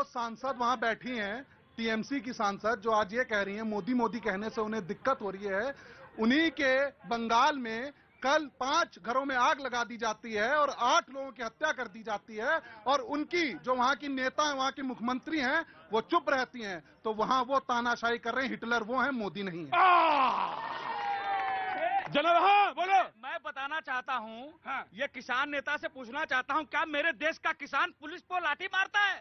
S17: सांसद वहां बैठी हैं, टीएमसी की सांसद, जो आज ये कह रही हैं मोदी मोदी कहने से उन्हें दिक्कत हो रही है, उन्हीं के बंगाल में कल 5 घरों में आग लगा दी जाती है और 8 लोगों की हत्या कर दी जाती है, और उनकी जो वहां की नेता है, वहां की मुख्यमंत्री हैं, वो चुप रहती हैं। तो वहां वो तानाशाही कर रहे हैं, हिटलर वो है, मोदी नहीं है।
S3: जनाब हाँ बोलो।
S11: मैं बताना चाहता हूँ, ये किसान नेता से पूछना चाहता हूँ, क्या मेरे देश का किसान पुलिस को लाठी मारता है?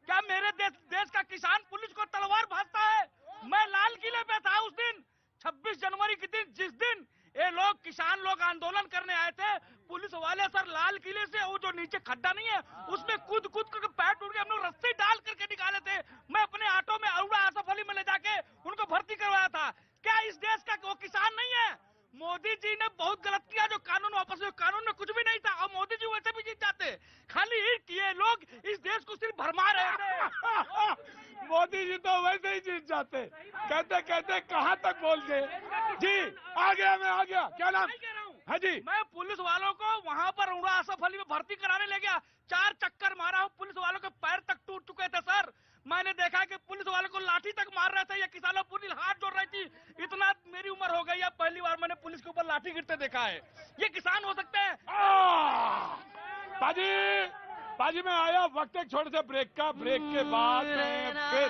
S11: क्या मेरे देश का किसान पुलिस को तलवार भाजता है? मैं लाल किले पे था उस दिन, 26 जनवरी के दिन, जिस दिन ये लोग किसान लोग आंदोलन करने आए थे। पुलिस वाले सर लाल किले से, वो जो नीचे खड्डा नहीं है उसमें कूद करके पैर टूट गए, हम लोग रस्सी डाल करके निकाले थे। मैं अपने ऑटो में अरुणा आसफ अली में ले जाके उनको भर्ती करवाया था। क्या इस देश का वो किसान नहीं है? मोदी जी ने बहुत गलत किया जो कानून वापस हुए, कानून में कुछ भी नहीं था और मोदी जी वैसे भी जीत जाते। खाली ये लोग इस देश को सिर्फ भरमा रहे थे।
S3: मोदी जी तो वैसे ही जीत जाते। कहते कहते कहां तक बोल गए जी। आ गया, मैं आ गया। क्या नाम? हाँ जी।
S11: मैं पुलिस वालों को वहां पर अरुणा आसफ अली में भर्ती कराने ले गया, 4 चक्कर मारा हूँ, पुलिस वालों के पैर तक टूट चुके थे सर। मैंने देखा कि पुलिस वालों को लाठी तक मार रहे थे, ये किसानों पुलिस हाथ जोड़ रही थी। इतना मेरी उम्र हो गई है, पहली बार मैंने पुलिस के ऊपर लाठी गिरते देखा है। ये किसान हो सकते हैं?
S3: पाजी मैं आया, वक्त एक छोटे से ब्रेक का। ब्रेक के बाद फिर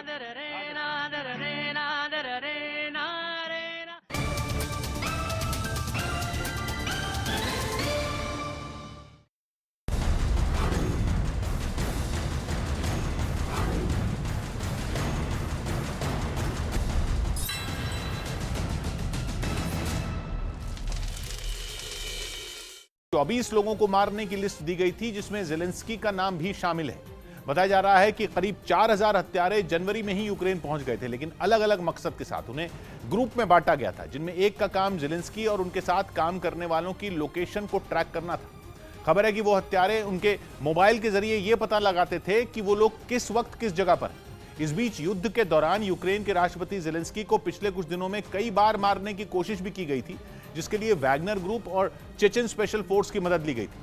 S1: तो 24 लोगों को मारने की लिस्ट दी गई थी, जिसमें ज़ेलेंस्की का नाम भी शामिल है। बताया जा रहा है कि करीब 4000 हत्यारे जनवरी में ही यूक्रेन पहुंच गए थे, लेकिन अलग अलग मकसद के साथ उन्हें ग्रुप में बांटा गया था, जिनमें एक का काम ज़ेलेंस्की और उनके साथ काम करने वालों की लोकेशन को ट्रैक करना था। खबर है कि वो हत्यारे उनके मोबाइल के जरिए यह पता लगाते थे कि वो लोग किस वक्त किस जगह पर। इस बीच युद्ध के दौरान यूक्रेन के राष्ट्रपति ज़ेलेंस्की को पिछले कुछ दिनों में कई बार मारने की कोशिश भी की गई थी, जिसके लिए वैगनर ग्रुप और चेचन स्पेशल फोर्स की मदद ली गई थी।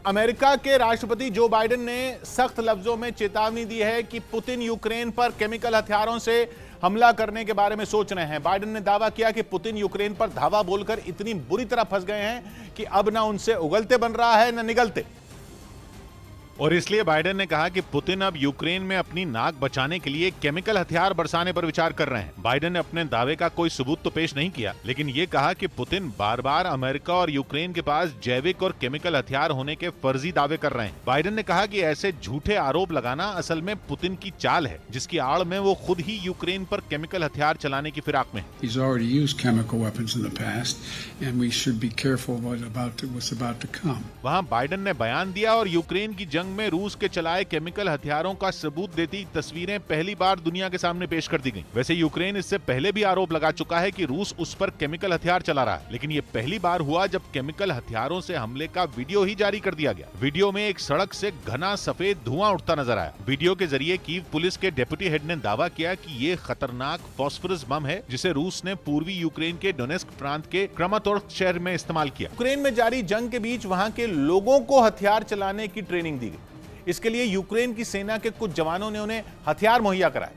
S1: अमेरिका के राष्ट्रपति जो बाइडेन ने सख्त लफ्जों में चेतावनी दी है कि पुतिन यूक्रेन पर केमिकल हथियारों से हमला करने के बारे में सोच रहे हैं। बाइडेन ने दावा किया कि पुतिन यूक्रेन पर धावा बोलकर इतनी बुरी तरह फंस गए हैं कि अब ना उनसे उगलते बन रहा है न निगलते। और इसलिए बाइडेन ने कहा कि पुतिन अब यूक्रेन में अपनी नाक बचाने के लिए केमिकल हथियार बरसाने पर विचार कर रहे हैं। बाइडेन ने अपने दावे का कोई सबूत तो पेश नहीं किया, लेकिन ये कहा कि पुतिन बार बार अमेरिका और यूक्रेन के पास जैविक और केमिकल हथियार होने के फर्जी दावे कर रहे हैं। बाइडेन ने कहा कि ऐसे झूठे आरोप लगाना असल में पुतिन की चाल है, जिसकी आड़ में वो खुद ही यूक्रेन पर केमिकल हथियार चलाने की फिराक में है। वहाँ बाइडेन ने बयान दिया और यूक्रेन की जंग में रूस के चलाए केमिकल हथियारों का सबूत देती तस्वीरें पहली बार दुनिया के सामने पेश कर दी गईं। वैसे यूक्रेन इससे पहले भी आरोप लगा चुका है कि रूस उस पर केमिकल हथियार चला रहा है, लेकिन ये पहली बार हुआ जब केमिकल हथियारों से हमले का वीडियो ही जारी कर दिया गया। वीडियो में एक सड़क से घना सफेद धुआं उठता नजर आया। वीडियो के जरिए कीव पुलिस के डेप्यूटी हेड ने दावा किया कि ये खतरनाक फॉस्फोरस बम है, जिसे रूस ने पूर्वी यूक्रेन के डोनेस्क प्रांत के क्रमातोर्स्क शहर में इस्तेमाल किया। यूक्रेन में जारी जंग के बीच वहां के लोगों को हथियार चलाने की ट्रेनिंग दी गई। इसके लिए यूक्रेन की सेना के कुछ जवानों ने उन्हें हथियार मुहैया कराए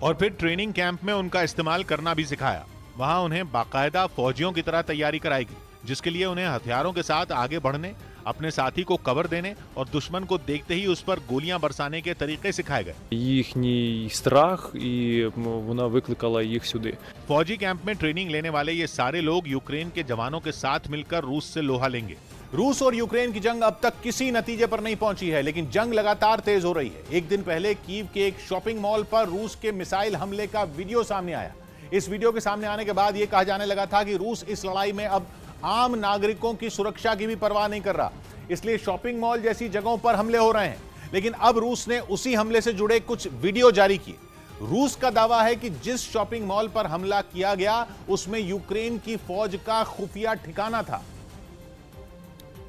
S1: और फिर ट्रेनिंग कैंप में उनका इस्तेमाल करना भी सिखाया। वहां उन्हें बाकायदा फौजियों की तरह तैयारी कराई गई, जिसके लिए उन्हें हथियारों के साथ आगे बढ़ने, अपने साथी को कवर देने और दुश्मन को देखते ही उस पर गोलियां बरसाने के तरीके सिखाए गए।
S18: Їхній страх, і вона викликала їх сюди.
S1: फौजी कैंप में ट्रेनिंग लेने वाले ये सारे लोग यूक्रेन के जवानों के साथ मिलकर रूस से लोहा लेंगे। रूस और यूक्रेन की जंग अब तक किसी नतीजे पर नहीं पहुंची है, लेकिन जंग लगातार तेज हो रही है। एक दिन पहले कीव के एक शॉपिंग मॉल पर रूस के मिसाइल हमले का वीडियो सामने आया। इस वीडियो के सामने आने के बाद यह कहा जाने लगा था कि रूस इस लड़ाई में अब आम नागरिकों की सुरक्षा की भी परवाह नहीं कर रहा।
S19: इसलिए शॉपिंग मॉल जैसी जगहों पर हमले हो रहे हैं। लेकिन अब रूस ने उसी हमले से जुड़े कुछ वीडियो जारी किए। रूस का दावा है कि जिस शॉपिंग मॉल पर हमला किया गया उसमें यूक्रेन की फौज का खुफिया ठिकाना था,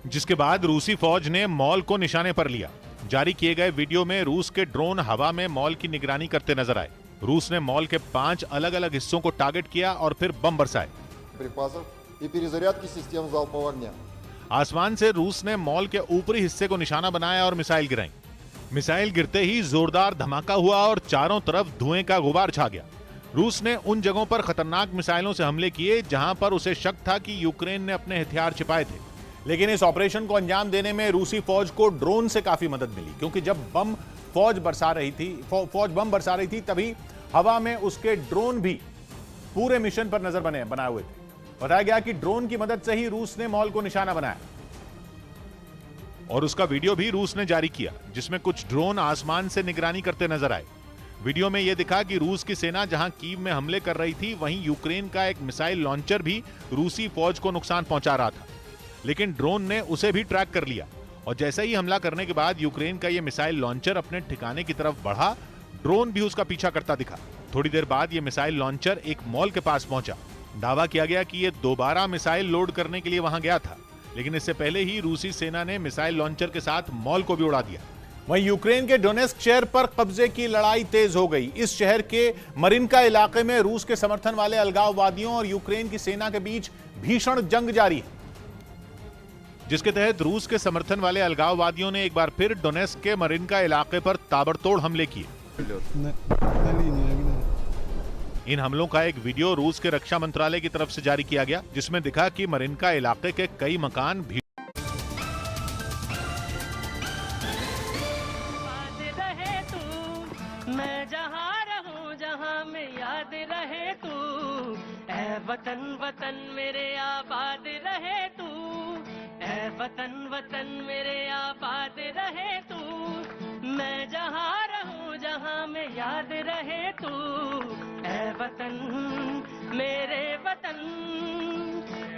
S1: जिसके बाद रूसी फौज ने मॉल को निशाने पर लिया। जारी किए गए वीडियो में रूस के ड्रोन हवा में मॉल की निगरानी करते नजर आए। रूस ने मॉल के 5 अलग-अलग हिस्सों को टारगेट किया और फिर बम बरसाए। आसमान से रूस ने मॉल के ऊपरी हिस्से को निशाना बनाया और मिसाइल गिराई। मिसाइल गिरते ही जोरदार धमाका हुआ और चारों तरफ धुएं का गुबार छा गया। रूस ने उन जगहों पर खतरनाक मिसाइलों से हमले किए जहां पर उसे शक था कि यूक्रेन ने अपने हथियार छिपाए थे।
S19: लेकिन इस ऑपरेशन को अंजाम देने में रूसी फौज को ड्रोन से काफी मदद मिली, क्योंकि जब फौज बम बरसा रही थी तभी हवा में उसके ड्रोन भी पूरे मिशन पर नजर बनाए हुए थे। बताया गया कि ड्रोन की मदद से ही रूस ने मॉल को निशाना बनाया
S1: और उसका वीडियो भी रूस ने जारी किया, जिसमें कुछ ड्रोन आसमान से निगरानी करते नजर आए। वीडियो में यह दिखा कि रूस की सेना जहां कीव में हमले कर रही थी, वहीं यूक्रेन का एक मिसाइल लॉन्चर भी रूसी फौज को नुकसान पहुंचा रहा था। लेकिन ड्रोन ने उसे भी ट्रैक कर लिया और जैसे ही हमला करने के बाद यूक्रेन का यह मिसाइल लॉन्चर अपने ठिकाने की तरफ बढ़ा, ड्रोन भी उसका पीछा करता दिखा। थोड़ी देर बाद यह मिसाइल लॉन्चर एक मॉल के पास पहुंचा। दावा किया गया कि यह दोबारा मिसाइल लोड करने के लिए वहां गया था, लेकिन इससे पहले ही रूसी सेना ने मिसाइल लॉन्चर के साथ मॉल को भी उड़ा दिया।
S19: वहीं यूक्रेन के डोनेस्क शहर पर कब्जे की लड़ाई तेज हो गई। इस शहर के मरिनका इलाके में रूस के समर्थन वाले अलगाववादियों और यूक्रेन की सेना के बीच भीषण जंग जारी है,
S1: जिसके तहत रूस के समर्थन वाले अलगाववादियों ने एक बार फिर डोनेस्क के मरिनका इलाके पर ताबड़तोड़ हमले किए। इन हमलों का एक वीडियो रूस के रक्षा मंत्रालय की तरफ से जारी किया गया, जिसमें दिखा कि मरिनका इलाके के कई मकान भी
S2: रहे तू, मैं जहाँ रहूं जहाँ में याद रहे तू, ऐ वतन वतन मेरे आबाद रहे तू, ऐ वतन वतन मेरे आबाद रहे तू, मैं जहाँ रहूं जहाँ में याद रहे तू, ऐ वतन मेरे वतन,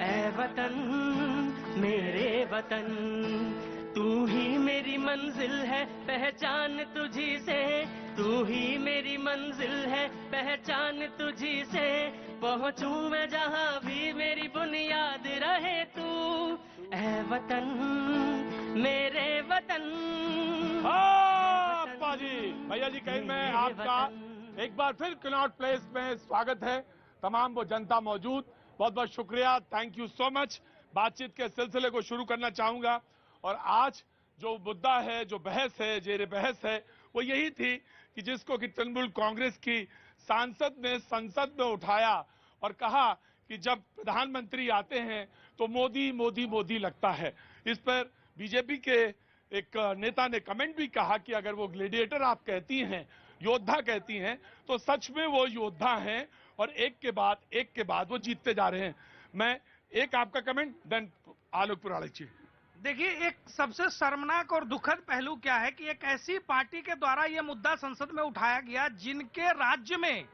S2: ऐ वतन मेरे वतन, तू ही मेरी मंजिल है पहचान तुझी से, तू ही मेरी मंजिल है पहचान तुझी से, पहुंचूं मैं जहां भी मेरी बुनियाद रहे तू, ऐ वतन मेरे वतन।
S3: जी भैया जी कहीं में आपका एक बार फिर कनॉट प्लेस में स्वागत है। तमाम वो जनता मौजूद, बहुत बहुत शुक्रिया, थैंक यू सो मच। बातचीत के सिलसिले को शुरू करना चाहूंगा और आज जो मुद्दा है, जो बहस है, जेर बहस है, वो यही थी कि जिसको कि तृणमूल कांग्रेस की सांसद ने संसद में उठाया और कहा कि जब प्रधानमंत्री आते हैं तो मोदी मोदी मोदी लगता है। इस पर बीजेपी के एक नेता ने कमेंट भी कहा कि अगर वो ग्लेडिएटर आप कहती हैं, योद्धा कहती हैं, तो सच में वो योद्धा हैं और एक के बाद वो जीतते जा रहे हैं। मैं एक आपका कमेंट, देन आलोक पुराणिक जी।
S4: देखिए, एक सबसे शर्मनाक और दुखद पहलू क्या है कि एक ऐसी पार्टी के द्वारा यह मुद्दा संसद में उठाया गया जिनके राज्य में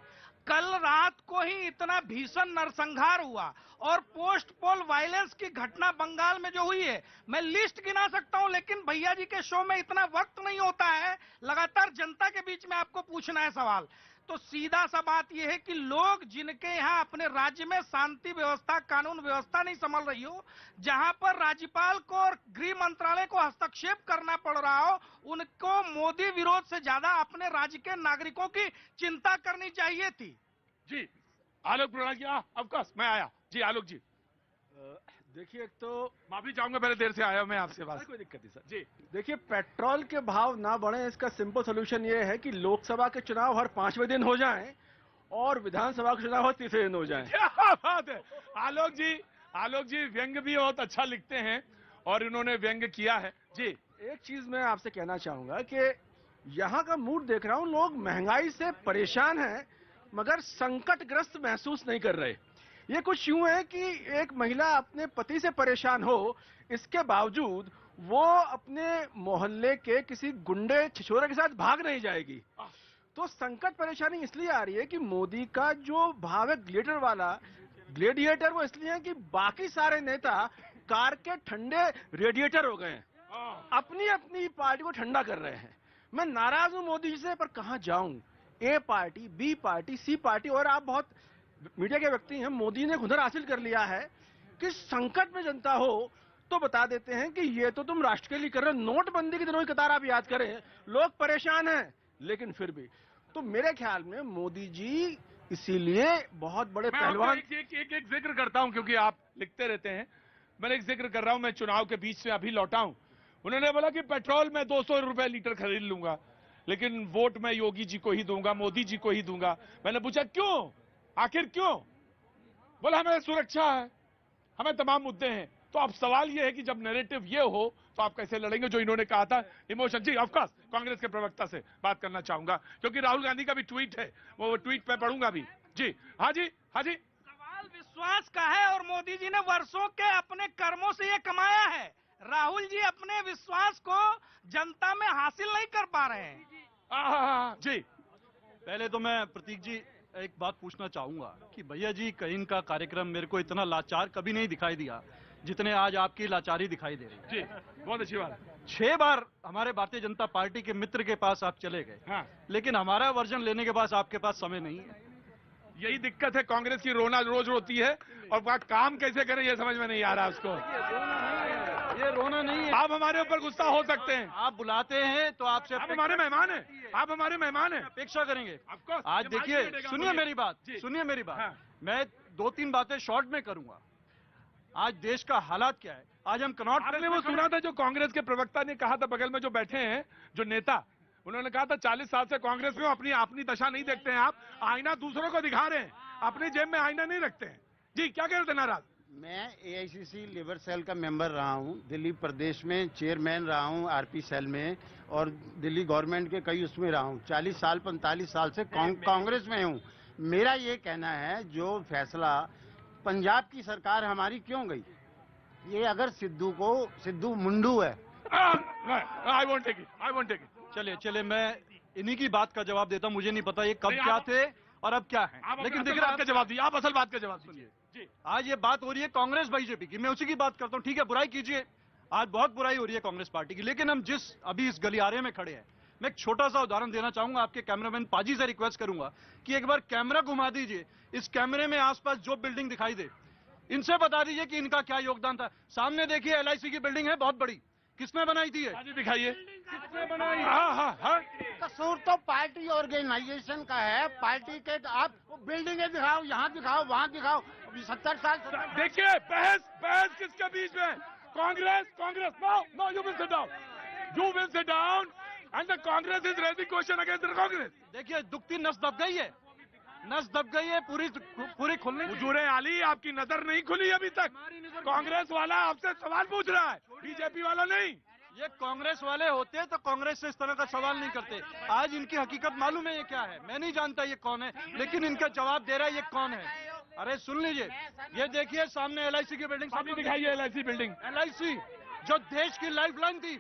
S4: कल रात को ही इतना भीषण नरसंहार हुआ और पोस्ट पोल वायलेंस की घटना बंगाल में जो हुई है, मैं लिस्ट गिना सकता हूं, लेकिन भैया जी के शो में इतना वक्त नहीं होता है। लगातार जनता के बीच में आपको पूछना है सवाल। तो सीधा सा बात यह है कि लोग जिनके यहाँ अपने राज्य में शांति व्यवस्था, कानून व्यवस्था नहीं संभल रही हो, जहां पर राज्यपाल को और गृह मंत्रालय को हस्तक्षेप करना पड़ रहा हो, उनको मोदी विरोध से ज्यादा अपने राज्य के नागरिकों की चिंता करनी चाहिए थी।
S3: जी आलोक पुराणिक जी, ऑफकोर्स मैं आया जी। आलोक जी
S6: देखिए, एक तो
S3: माफी चाहूंगा, पहले देर से आया मैं आपसे बात।
S6: कोई दिक्कत नहीं सर जी। देखिए, पेट्रोल के भाव ना बढ़े, इसका सिंपल सोल्यूशन ये है कि लोकसभा के चुनाव हर 5वें दिन हो जाएं और विधानसभा के चुनाव हर 3रे दिन हो जाएं।
S3: क्या बात है आलोक जी व्यंग भी बहुत अच्छा लिखते हैं और इन्होंने व्यंग किया है जी।
S6: एक चीज मैं आपसे कहना चाहूंगा कि यहाँ का मूड देख रहा हूँ, लोग महंगाई से परेशान हैं मगर संकटग्रस्त महसूस नहीं कर रहे। ये कुछ यूं है कि एक महिला अपने पति से परेशान हो, इसके बावजूद वो अपने मोहल्ले के किसी गुंडे छिछोरे के साथ भाग नहीं जाएगी। तो संकट परेशानी इसलिए आ रही है कि मोदी का जो भाव है ग्लेडिएटर, वो इसलिए है कि बाकी सारे नेता कार के ठंडे रेडिएटर हो गए हैं। अपनी अपनी पार्टी को ठंडा कर रहे हैं। मैं नाराज हूं मोदी जी से, पर कहां जाऊं? ए पार्टी, बी पार्टी, सी पार्टी, और आप बहुत मीडिया के व्यक्ति हैं, मोदी ने हुनर हासिल कर लिया है कि संकट में जनता हो तो बता देते हैं कि ये तो तुम राष्ट्र के लिए कर रहे हो। नोटबंदी के दिनों की कतार आप याद करें, लोग परेशान हैं, लेकिन फिर भी तो मेरे ख्याल में मोदी जी इसीलिए बहुत बड़े पहलवान।
S3: एक जिक्र करता हूं, क्योंकि आप लिखते रहते हैं, मैंने एक जिक्र कर रहा हूं। मैं चुनाव के बीच से अभी लौटा हूं। उन्होंने बोला कि पेट्रोल में 200 रुपए लीटर खरीद लूंगा, लेकिन वोट मैं योगी जी को ही दूंगा, मोदी जी को ही दूंगा। मैंने पूछा क्यों, आखिर क्यों? बोला हमें सुरक्षा है, हमें तमाम मुद्दे हैं। तो अब सवाल यह है कि जब नैरेटिव ये हो तो आप कैसे लड़ेंगे? जो इन्होंने कहा था इमोशन। जी ऑफकोर्स कांग्रेस के प्रवक्ता से बात करना चाहूंगा, क्योंकि राहुल गांधी का भी ट्वीट है, वो ट्वीट पे पढ़ूंगा भी। जी हाँ जी, हाँ जी।
S4: सवाल विश्वास का है, और मोदी जी ने वर्षों के अपने कर्मों से ये कमाया है। राहुल जी अपने विश्वास को जनता में हासिल नहीं कर पा रहे हैं।
S3: जी
S7: पहले तो मैं प्रतीक जी एक बात पूछना चाहूंगा कि भैया जी कहीं इनका कार्यक्रम मेरे को इतना लाचार कभी नहीं दिखाई दिया जितने आज आपकी लाचारी दिखाई दे रही है।
S3: जी बहुत अच्छी बात।
S7: 6 बार हमारे भारतीय जनता पार्टी के मित्र के पास आप चले गए,
S3: हाँ।
S7: लेकिन हमारा वर्जन लेने के बाद आपके पास समय नहीं है।
S3: यही दिक्कत है, कांग्रेस की रोना रोज रोती है और बात काम कैसे करें ये समझ में नहीं आ रहा उसको।
S7: ये रोना नहीं है।
S3: आप हमारे ऊपर गुस्सा हो सकते हैं,
S7: आप बुलाते हैं तो आपसे
S3: आप हमारे मेहमान हैं, आप हमारे मेहमान हैं,
S7: अपेक्षा करेंगे।
S3: Of
S7: आज देखिए, सुनिए मेरी बात, सुनिए मेरी बात।
S3: हाँ।
S7: मैं 2-3 बातें शॉर्ट में करूंगा। आज देश का हालात क्या है, आज हम कनॉट।
S3: आपने वो सुना था जो कांग्रेस के प्रवक्ता ने कहा था, बगल में जो बैठे हैं जो नेता, उन्होंने कहा था 40 साल से कांग्रेस में अपनी दशा नहीं देखते हैं आप, आईना दूसरों को दिखा रहे हैं, अपनी जेब में आईना नहीं रखते हैं। जी क्या कह रहे थे नाराज?
S15: मैं एआईसीसी लेबर सेल का मेंबर रहा हूं, दिल्ली प्रदेश में चेयरमैन रहा हूं आरपी सेल में, और दिल्ली गवर्नमेंट के कई उसमें रहा हूं। 40 साल 45 साल से कांग्रेस में हूं। मेरा ये कहना है, जो फैसला पंजाब की सरकार हमारी क्यों गई, ये अगर सिद्धू मुंडू है।
S3: I won't take it.
S7: चलिए मैं इन्हीं की बात का जवाब देता हूं। मुझे नहीं पता ये कब क्या थे और अब क्या है, लेकिन देखिए
S3: बात का जवाब दिया, आप असल बात का जवाब सुनिए।
S7: जी आज ये बात हो रही है कांग्रेस बीजेपी की, मैं उसी की बात करता हूं। ठीक है, बुराई कीजिए, आज बहुत बुराई हो रही है कांग्रेस पार्टी की, लेकिन हम जिस अभी इस गलियारे में खड़े हैं, मैं एक छोटा सा उदाहरण देना चाहूंगा। आपके कैमरामैन पाजी से रिक्वेस्ट करूंगा कि एक बार कैमरा घुमा दीजिए, इस कैमरे में आसपास जो बिल्डिंग दिखाई दे, इनसे बता दीजिए कि इनका क्या योगदान था। सामने देखिए एलआईसी की बिल्डिंग है, बहुत बड़ी, किसने बनाई थी?
S3: दिखाइए
S7: किसने बनाई?
S3: हाँ।
S15: कसूर तो पार्टी ऑर्गेनाइजेशन का है, पार्टी के। आप बिल्डिंगें दिखाओ, यहाँ दिखाओ, वहाँ दिखाओ। 70 साल
S3: देखिए बहस किसके बीच में? Congress. No you will sit down and the Congress is raising question against the Congress.
S7: देखिए दुखती नस दब गई है, पूरी खुलने।
S3: हुजूरे आली, आपकी नजर नहीं खुली अभी तक। कांग्रेस वाला आपसे सवाल पूछ रहा है, बीजेपी वाला नहीं।
S7: ये कांग्रेस वाले होते तो कांग्रेस से इस तरह का सवाल नहीं करते। आज इनकी हकीकत मालूम है ये क्या है, मैं नहीं जानता ये कौन है, लेकिन इनका जवाब दे रहा है ये कौन है। अरे सुन लीजिए, ये देखिए सामने एलआईसी की बिल्डिंग, सामने
S3: दिखाइए एलआईसी बिल्डिंग।
S7: एलआईसी जो देश की लाइफलाइन थी,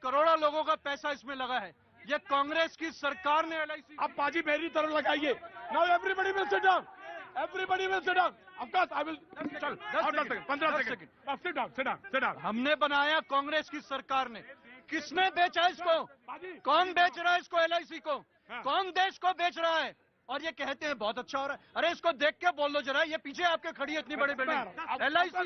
S7: करोड़ों लोगों का पैसा इसमें लगा है। ये कांग्रेस की सरकार ने एलआईसी।
S3: अब बाजी मेरी तरफ लगाइए। Now everybody will sit down, everybody will sit down. Of course I will. चल 15 सेकंड। Sit down.
S7: हमने बनाया, कांग्रेस की सरकार ने। किसने बेचा इसको? कौन बेच रहा है इसको? एलआईसी को कौन देश को बेच रहा है? और ये कहते हैं बहुत अच्छा हो रहा है। अरे इसको देख के बोल लो जरा, ये पीछे आपके खड़ी है इतनी बड़ी बिल्डिंग एलआईसी।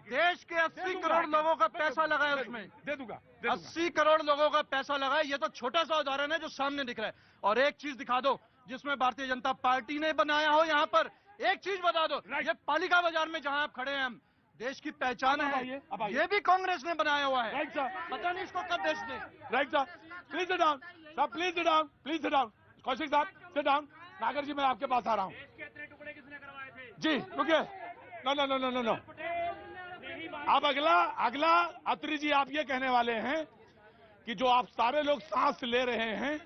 S7: देश के 80 करोड़ लोगों का पैसा लगा है उसमें,
S3: दे दूंगा।
S7: 80 करोड़ लोगों का पैसा लगा है। ये तो छोटा सा उदाहरण है जो सामने दिख रहा है। और एक चीज दिखा दो जिसमें भारतीय जनता पार्टी ने बनाया हो। यहाँ पर एक चीज बता दो, ये पालिका बाजार में जहाँ आप खड़े हैं, हम देश की पहचान है, ये भी कांग्रेस ने बनाया हुआ है। पता नहीं इसको कब बेच दे।
S3: Right sir, please sit down. साहब प्लीज सिट डाउन। कौशिक साहब सिट डाउन। नागर जी मैं आपके पास आ रहा हूँ। जी रुकिए। नो। अब अगला अत्री जी, आप ये कहने वाले हैं कि जो आप सारे लोग सांस ले रहे हैं,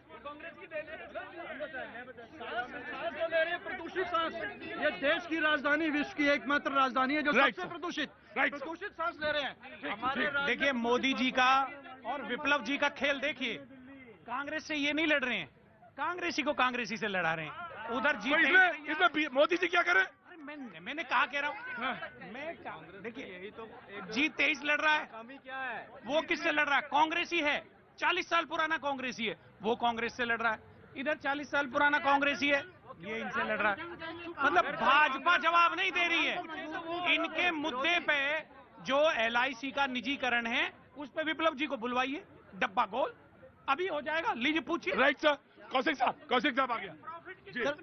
S7: प्रदूषित सांस, ये देश की राजधानी, विश्व की एकमात्र राजधानी है जो सबसे प्रदूषित सांस ले रहे हैं।
S16: देखिए मोदी जी का और विप्लव जी का खेल देखिए, कांग्रेस से ये नहीं लड़ रहे हैं, कांग्रेसी को कांग्रेसी से लड़ा रहे हैं। उधर जी
S3: इसमें मोदी जी क्या करें?
S16: मैंने कहा कह रहा हूँ मैं देखिए यही तो जी 23 लड़ रहा है।
S11: कमी क्या है?
S16: वो किससे लड़ रहा है? कांग्रेस ही है। 40 साल पुराना कांग्रेस ही है, वो कांग्रेस से लड़ रहा है। इधर 40 साल पुराना कांग्रेस ही है, ये इनसे लड़ रहा है। मतलब भाजपा जवाब नहीं दे रही है इनके मुद्दे पे। जो LIC का निजीकरण है उस पे विप्लव जी को बुलवाइए, डब्बा गोल अभी हो जाएगा। लीजिए पूछिए।
S3: Right sir. कौशिक साहब आ गया।
S14: सर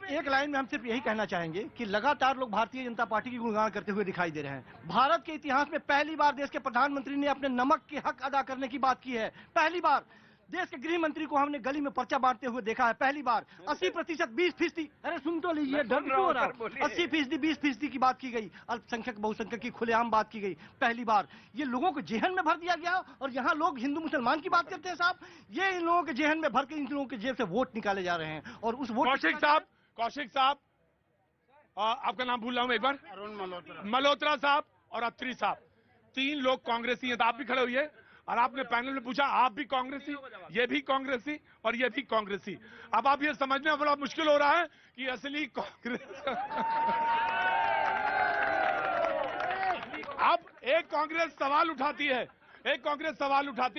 S14: एक लाइन में हम सिर्फ यही कहना चाहेंगे कि लगातार लोग भारतीय जनता पार्टी की गुणगान करते हुए दिखाई दे रहे हैं। भारत के इतिहास में पहली बार देश के प्रधानमंत्री ने अपने नमक के हक अदा करने की बात की है। पहली बार देश के गृह मंत्री को हमने गली में पर्चा बांटते हुए देखा है। पहली बार 80% 20%, अरे सुन तो लीजिए, डर क्यों हो रहा? 80% 20% की बात की गई। अल्पसंख्यक बहुसंख्यक की खुलेआम बात की गई। पहली बार ये लोगों को जेहन में भर दिया गया और यहाँ लोग हिंदू मुसलमान की बात करते हैं। साहब ये इन लोगों के जेहन में भर के इन लोगों के जेब से वोट निकाले जा रहे हैं और उस वोट।
S3: कौशिक साहब आपका नाम भूल रहा हूं एक बार। अरुण मल्होत्रा साहब और अत्री साहब, 3 लोग कांग्रेसी हैं। तो आप भी खड़े हुए और आपने पैनल में पूछा आप भी कांग्रेसी, ये भी कांग्रेसी और ये भी कांग्रेसी। अब आप ये समझने में बड़ा मुश्किल हो रहा है कि असली कांग्रेस अब एक कांग्रेस सवाल उठाती है,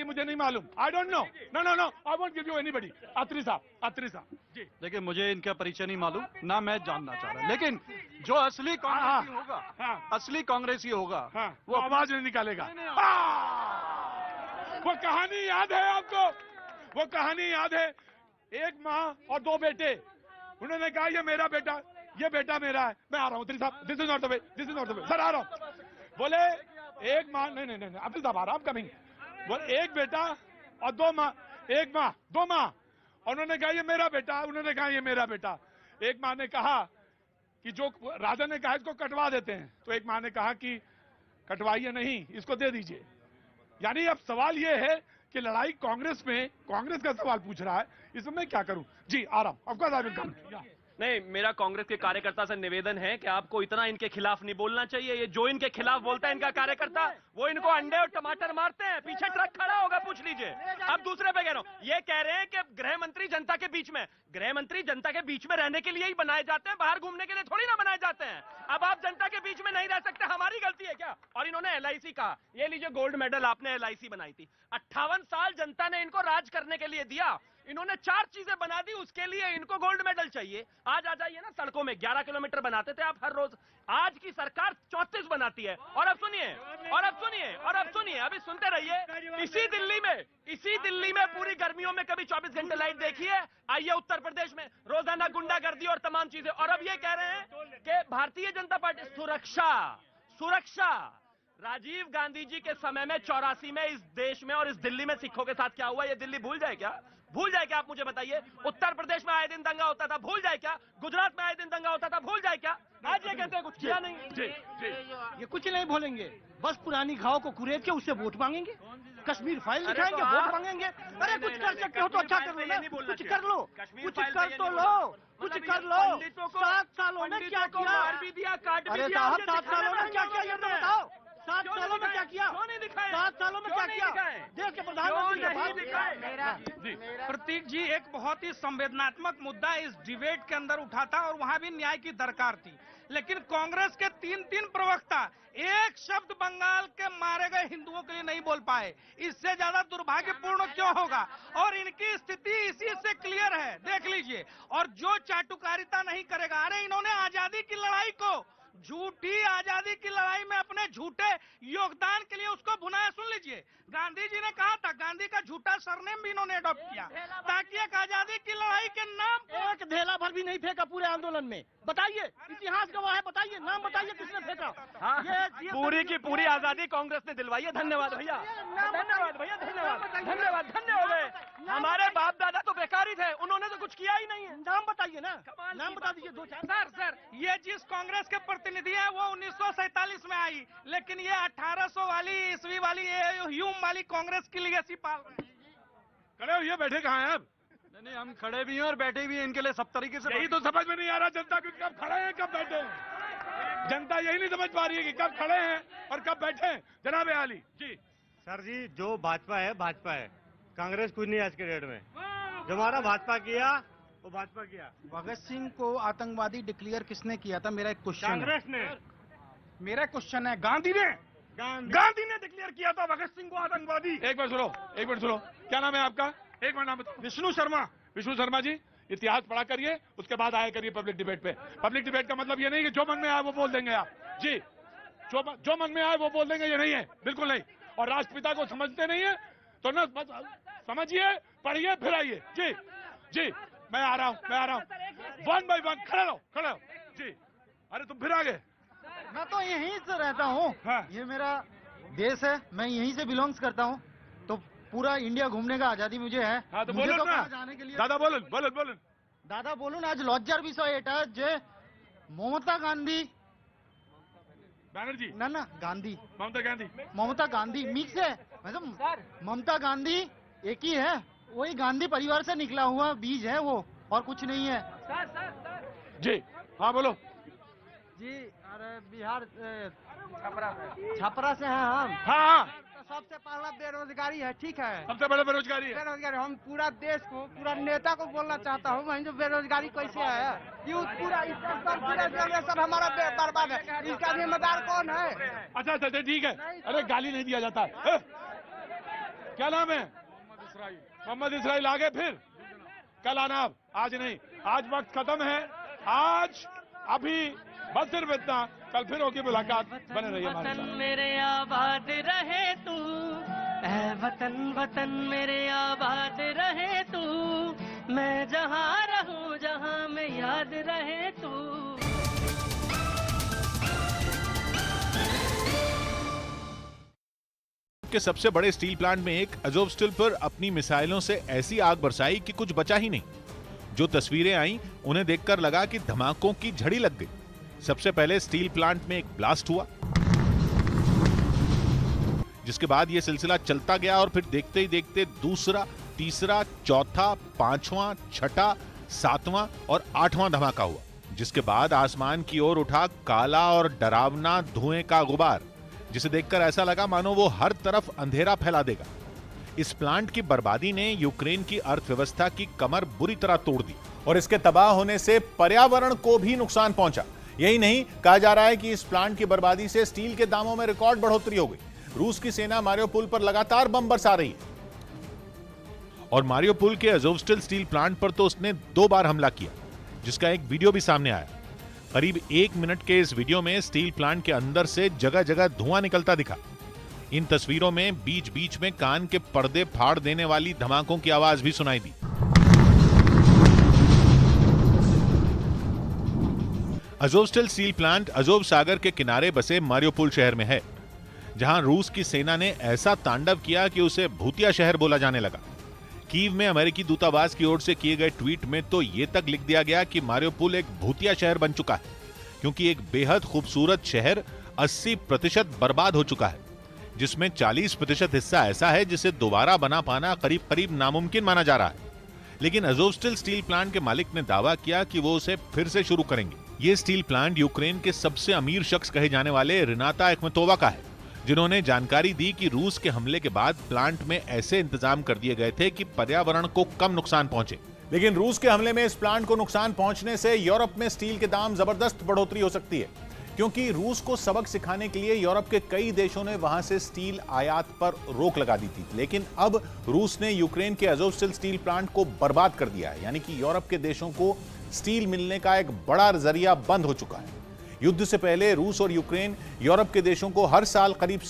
S3: मुझे नहीं मालूम। I don't know. No I won't give you anybody. Atri साहब जी।
S7: देखिए मुझे इनका परिचय नहीं मालूम, ना मैं जानना चाह रहा, लेकिन जो असली कांग्रेसी होगा, असली कांग्रेसी होगा,
S3: वो आवाज नहीं निकालेगा। वो कहानी याद है आपको? वो कहानी याद है? एक माँ और 2 बेटे, उन्होंने कहा ये मेरा बेटा, ये बेटा मेरा है। मैं आ रहा हूँ साहब, this is not the way, this is not the way. Sir आ रहा हूँ। बोले एक माँ, नहीं अब्दुल साहब आ रहा, आप कमिंग। बोले एक बेटा और 2 माँ, एक माँ 2 माँ। उन्होंने कहा ये मेरा बेटा, उन्होंने कहा ये मेरा बेटा। एक माँ ने कहा कि जो राजा ने कहा इसको कटवा देते हैं, तो एक माँ ने कहा कि कटवाइए नहीं, इसको दे दीजिए। यानी अब सवाल ये है कि लड़ाई कांग्रेस में, कांग्रेस का सवाल पूछ रहा है, इसमें मैं क्या करूं? जी आ रहा हूं। ऑफकोर्स आई विल कम।
S11: नहीं, मेरा कांग्रेस के कार्यकर्ता से निवेदन है कि आपको इतना इनके खिलाफ नहीं बोलना चाहिए। ये जो इनके खिलाफ बोलता है इनका कार्यकर्ता, वो इनको अंडे और टमाटर मारते हैं, पीछे ट्रक खड़ा होगा, पूछ लीजिए। अब दूसरे पे कह रहा हूं, ये कह रहे हैं कि गृह मंत्री जनता के बीच में, गृह मंत्री जनता के बीच में रहने के लिए ही बनाए जाते हैं, बाहर घूमने के लिए थोड़ी ना बनाए जाते हैं। अब आप जनता के बीच में नहीं रह सकते, हमारी गलती है क्या? और इन्होंने LIC कहा, ये लीजिए गोल्ड मेडल, आपने LIC बनाई थी। 58 साल जनता ने इनको राज करने के लिए दिया, इन्होंने 4 चीजें बना दी, उसके लिए इनको गोल्ड मेडल चाहिए। आज आ जाइए ना सड़कों में, 11 किलोमीटर बनाते थे आप हर रोज, आज की सरकार 34 बनाती है। और अब सुनिए, अभी सुनते रहिए। इसी दिल्ली में पूरी गर्मियों में कभी 24 घंटे लाइट देखी है? आइए उत्तर प्रदेश में रोजाना गुंडागर्दी और तमाम चीजें। और अब ये कह रहे हैं कि भारतीय जनता पार्टी सुरक्षा। राजीव गांधी जी के समय में 84 में इस देश में और इस दिल्ली में सिखों के साथ क्या हुआ, ये दिल्ली भूल जाए क्या? आप मुझे बताइए। उत्तर प्रदेश में आए दिन दंगा होता था, भूल जाए क्या? गुजरात में आए दिन दंगा होता था, भूल जाए क्या? आज ये कहते हैं कुछ किया नहीं।
S14: ये कुछ नहीं भूलेंगे, बस पुरानी घाव को कुरेद के उससे वोट मांगेंगे, कश्मीर फाइल दिखाएंगे, वोट मांगेंगे। अरे कुछ कर सकते हो तो अच्छा कर लो ना, कुछ कर लो, कुछ कर तो लो, कुछ कर लो। 7 सालों में क्या किया? अरे साहब 7 सालों में क्या किया ये तो बताओ। 7 सालों में क्या किया? 7 सालों में क्या किया? देश के प्रधानमंत्री
S16: प्रतीक जी एक बहुत ही संवेदनात्मक मुद्दा इस डिबेट के अंदर उठा था और वहां भी न्याय की दरकार थी, लेकिन कांग्रेस के 3 प्रवक्ता एक शब्द बंगाल के मारे गए हिंदुओं के लिए नहीं बोल पाए। इससे ज्यादा दुर्भाग्यपूर्ण क्यों होगा? और इनकी स्थिति इसी से क्लियर है, देख लीजिए। और जो चाटुकारिता नहीं करेगा, अरे इन्होंने आजादी की लड़ाई को, झूठी आजादी की लड़ाई में अपने झूठे योगदान के लिए उसको भुनाया। सुन लीजिए, गांधी जी ने कहा था, गांधी का झूठा सरनेम भी इन्होंने अडॉप्ट किया ताकि एक आजादी की लड़ाई के नाम
S14: एक ढेला भर भी नहीं फेंका पूरे आंदोलन में। बताइए, इतिहास गवाह है, बताइए, नाम बताइए किसने फेंका।
S11: ये पूरी की पूरी आजादी कांग्रेस ने दिलवाई है। धन्यवाद भैया, धन्यवाद। हमारे बाप दादा तो बेकार ही थे, उन्होंने तो कुछ किया ही नहीं है।
S14: नाम बताइए ना, नाम बता दीजिए 2-4।
S16: सर ये जिस कांग्रेस के प्रतिनिधि है वो 1947 में आई, लेकिन ये 1800 वाली ईस्वी वाली ह्यूम वाली कांग्रेस की लीगेसी पाल रहे हैं।
S3: खड़े हुए बैठे कहाँ हैं अब?
S7: नहीं, हम खड़े भी हैं और बैठे भी हैं, इनके लिए सब तरीके से।
S3: यही तो समझ में नहीं आ रहा जनता कि कब खड़े हैं कब बैठे हैं। जनता यही नहीं समझ पा रही है कि कब खड़े हैं और कब बैठे हैं। जनाब आली जी।
S20: सर जी, जो भाजपा है, कांग्रेस कुछ नहीं आज के डेट में। जो हमारा भाजपा किया
S16: वो भाजपा किया।
S15: भगत सिंह को आतंकवादी डिक्लेयर किसने किया था? मेरा एक क्वेश्चन
S16: कांग्रेस ने।
S15: मेरा क्वेश्चन है, गांधी ने डिक्लेयर किया था भगत सिंह को आतंकवादी।
S3: एक मिनट सुनो, क्या नाम है आपका? एक मिनट नाम बताओ।
S15: विष्णु शर्मा।
S3: विष्णु शर्मा जी, इतिहास पढ़ा करिए, उसके बाद आया करिए पब्लिक डिबेट पे। पब्लिक डिबेट का मतलब ये नहीं कि जो मन में आए वो बोल देंगे आप जी, जो मन में आए वो बोल देंगे, ये नहीं है, बिल्कुल नहीं। और राष्ट्रपिता को समझते नहीं है तो ना समझिए, पढ़िए, फिर आइए। जी जी, मैं आ रहा हूँ 1 by 1। खड़े रहो जी। अरे तुम फिर आ गए।
S20: मैं तो यहीं से रहता हूँ। हाँ। ये मेरा देश है, मैं यहीं से बिलोंग्स करता हूँ, तो पूरा इंडिया घूमने का आजादी मुझे है।
S3: हाँ, तो बोलो ना
S20: जाने के लिए।
S3: दादा बोलो।
S20: दादा बोलून आज लज्जार বিষয় এটা যে মমতা গান্ধী
S3: बैनर्जी
S20: ना गांधी,
S3: ममता गांधी
S20: मिक्स है, मतलब ममता गांधी एक ही है, वही गांधी परिवार से निकला हुआ बीज है वो, और कुछ नहीं है।
S3: जी हाँ बोलो।
S20: जी अरे बिहार छपरा से हैं हम।
S3: हाँ,
S20: सबसे पहला बेरोजगारी है, ठीक है,
S3: सबसे बड़ा बेरोजगारी है।
S20: बेरोजगारी हम पूरा देश को, पूरा नेता को बोलना चाहता हूँ, वहीं जो बेरोजगारी कैसे है, यूथ पूरा जनरेशन हमारा बर्बाद है, इसका जिम्मेदार कौन है?
S3: अच्छा ठीक है। अरे गाली नहीं दिया जाता है। क्या नाम है? मोहम्मद इसराइल। आगे फिर कल आना, आज नहीं, आज वक्त खत्म है, आज अभी बस सिर्फ इतना, कल फिर होगी मुलाकात। बने रहिए हमारे साथ।
S2: वतन मेरे आबाद रहे तू, ऐ वतन वतन मेरे आबाद रहे तू, मैं जहाँ रहूं जहाँ में याद रहे तू।
S1: के सबसे बड़े स्टील प्लांट में एक अजोवस्टल पर अपनी मिसाइलों से ऐसी आग बरसाई कि कुछ बचा ही नहीं। जो तस्वीरें आई उन्हें देखकर लगा कि धमाकों की झड़ी लग गई। सबसे पहले स्टील प्लांट में एक ब्लास्ट हुआ, जिसके बाद यह सिलसिला चलता गया और फिर देखते ही देखते दूसरा, तीसरा, चौथा, पांचवां, छठा, सातवां और आठवां धमाका हुआ, जिसके बाद आसमान की ओर उठा काला और डरावना धुएं का गुबार, जिसे देखकर ऐसा लगा मानो वो हर तरफ अंधेरा फैला देगा। इस प्लांट की बर्बादी ने यूक्रेन की अर्थव्यवस्था की कमर बुरी तरह तोड़ दी और इसके तबाह होने से पर्यावरण को भी नुकसान पहुंचा। यही नहीं, कहा जा रहा है कि इस प्लांट की बर्बादी से स्टील के दामों में रिकॉर्ड बढ़ोतरी हो गई। रूस की सेना मारियोपोल पर लगातार बम बरसा रही है और मारियोपोल के अजोवस्टल स्टील प्लांट पर तो उसने 2 बार हमला किया, जिसका एक वीडियो भी सामने आया। करीब 1 मिनट के इस वीडियो में स्टील प्लांट के अंदर से जगह जगह धुआं निकलता दिखा। इन तस्वीरों में बीच बीच में कान के पर्दे फाड़ देने वाली धमाकों की आवाज भी सुनाई दी। अजोवस्टल स्टील प्लांट अजोव सागर के किनारे बसे मारियोपोल शहर में है, जहां रूस की सेना ने ऐसा तांडव किया कि उसे भूतिया शहर बोला जाने लगा। कीव में अमेरिकी दूतावास की ओर से किए गए ट्वीट में तो यह तक लिख दिया गया कि मारियोपोल एक भूतिया शहर बन चुका है, क्योंकि एक बेहद खूबसूरत शहर 80% बर्बाद हो चुका है, जिसमें 40% हिस्सा ऐसा है जिसे दोबारा बना पाना करीब करीब नामुमकिन माना जा रहा है। लेकिन अजोवस्टल स्टील प्लांट के मालिक ने दावा किया कि वो उसे फिर से शुरू करेंगे। ये स्टील प्लांट यूक्रेन के सबसे अमीर शख्स कहे जाने वाले रिनाता अखमेतोवा का है, जिन्होंने जानकारी दी कि रूस के हमले के बाद प्लांट में ऐसे इंतजाम कर दिए गए थे कि पर्यावरण को कम नुकसान पहुंचे। लेकिन रूस के हमले में इस प्लांट को नुकसान पहुंचने से यूरोप में स्टील के दाम जबरदस्त बढ़ोतरी हो सकती है, क्योंकि रूस को सबक सिखाने के लिए यूरोप के कई देशों ने वहां से स्टील आयात पर रोक लगा दी थी। लेकिन अब रूस ने यूक्रेन के अजोवस्टल स्टील प्लांट को बर्बाद कर दिया है, यानी कि यूरोप के देशों को स्टील मिलने का एक बड़ा जरिया बंद हो चुका है। युद्ध से पहले रूस और यूक्रेन यूरोप के देशों को हर साल करीब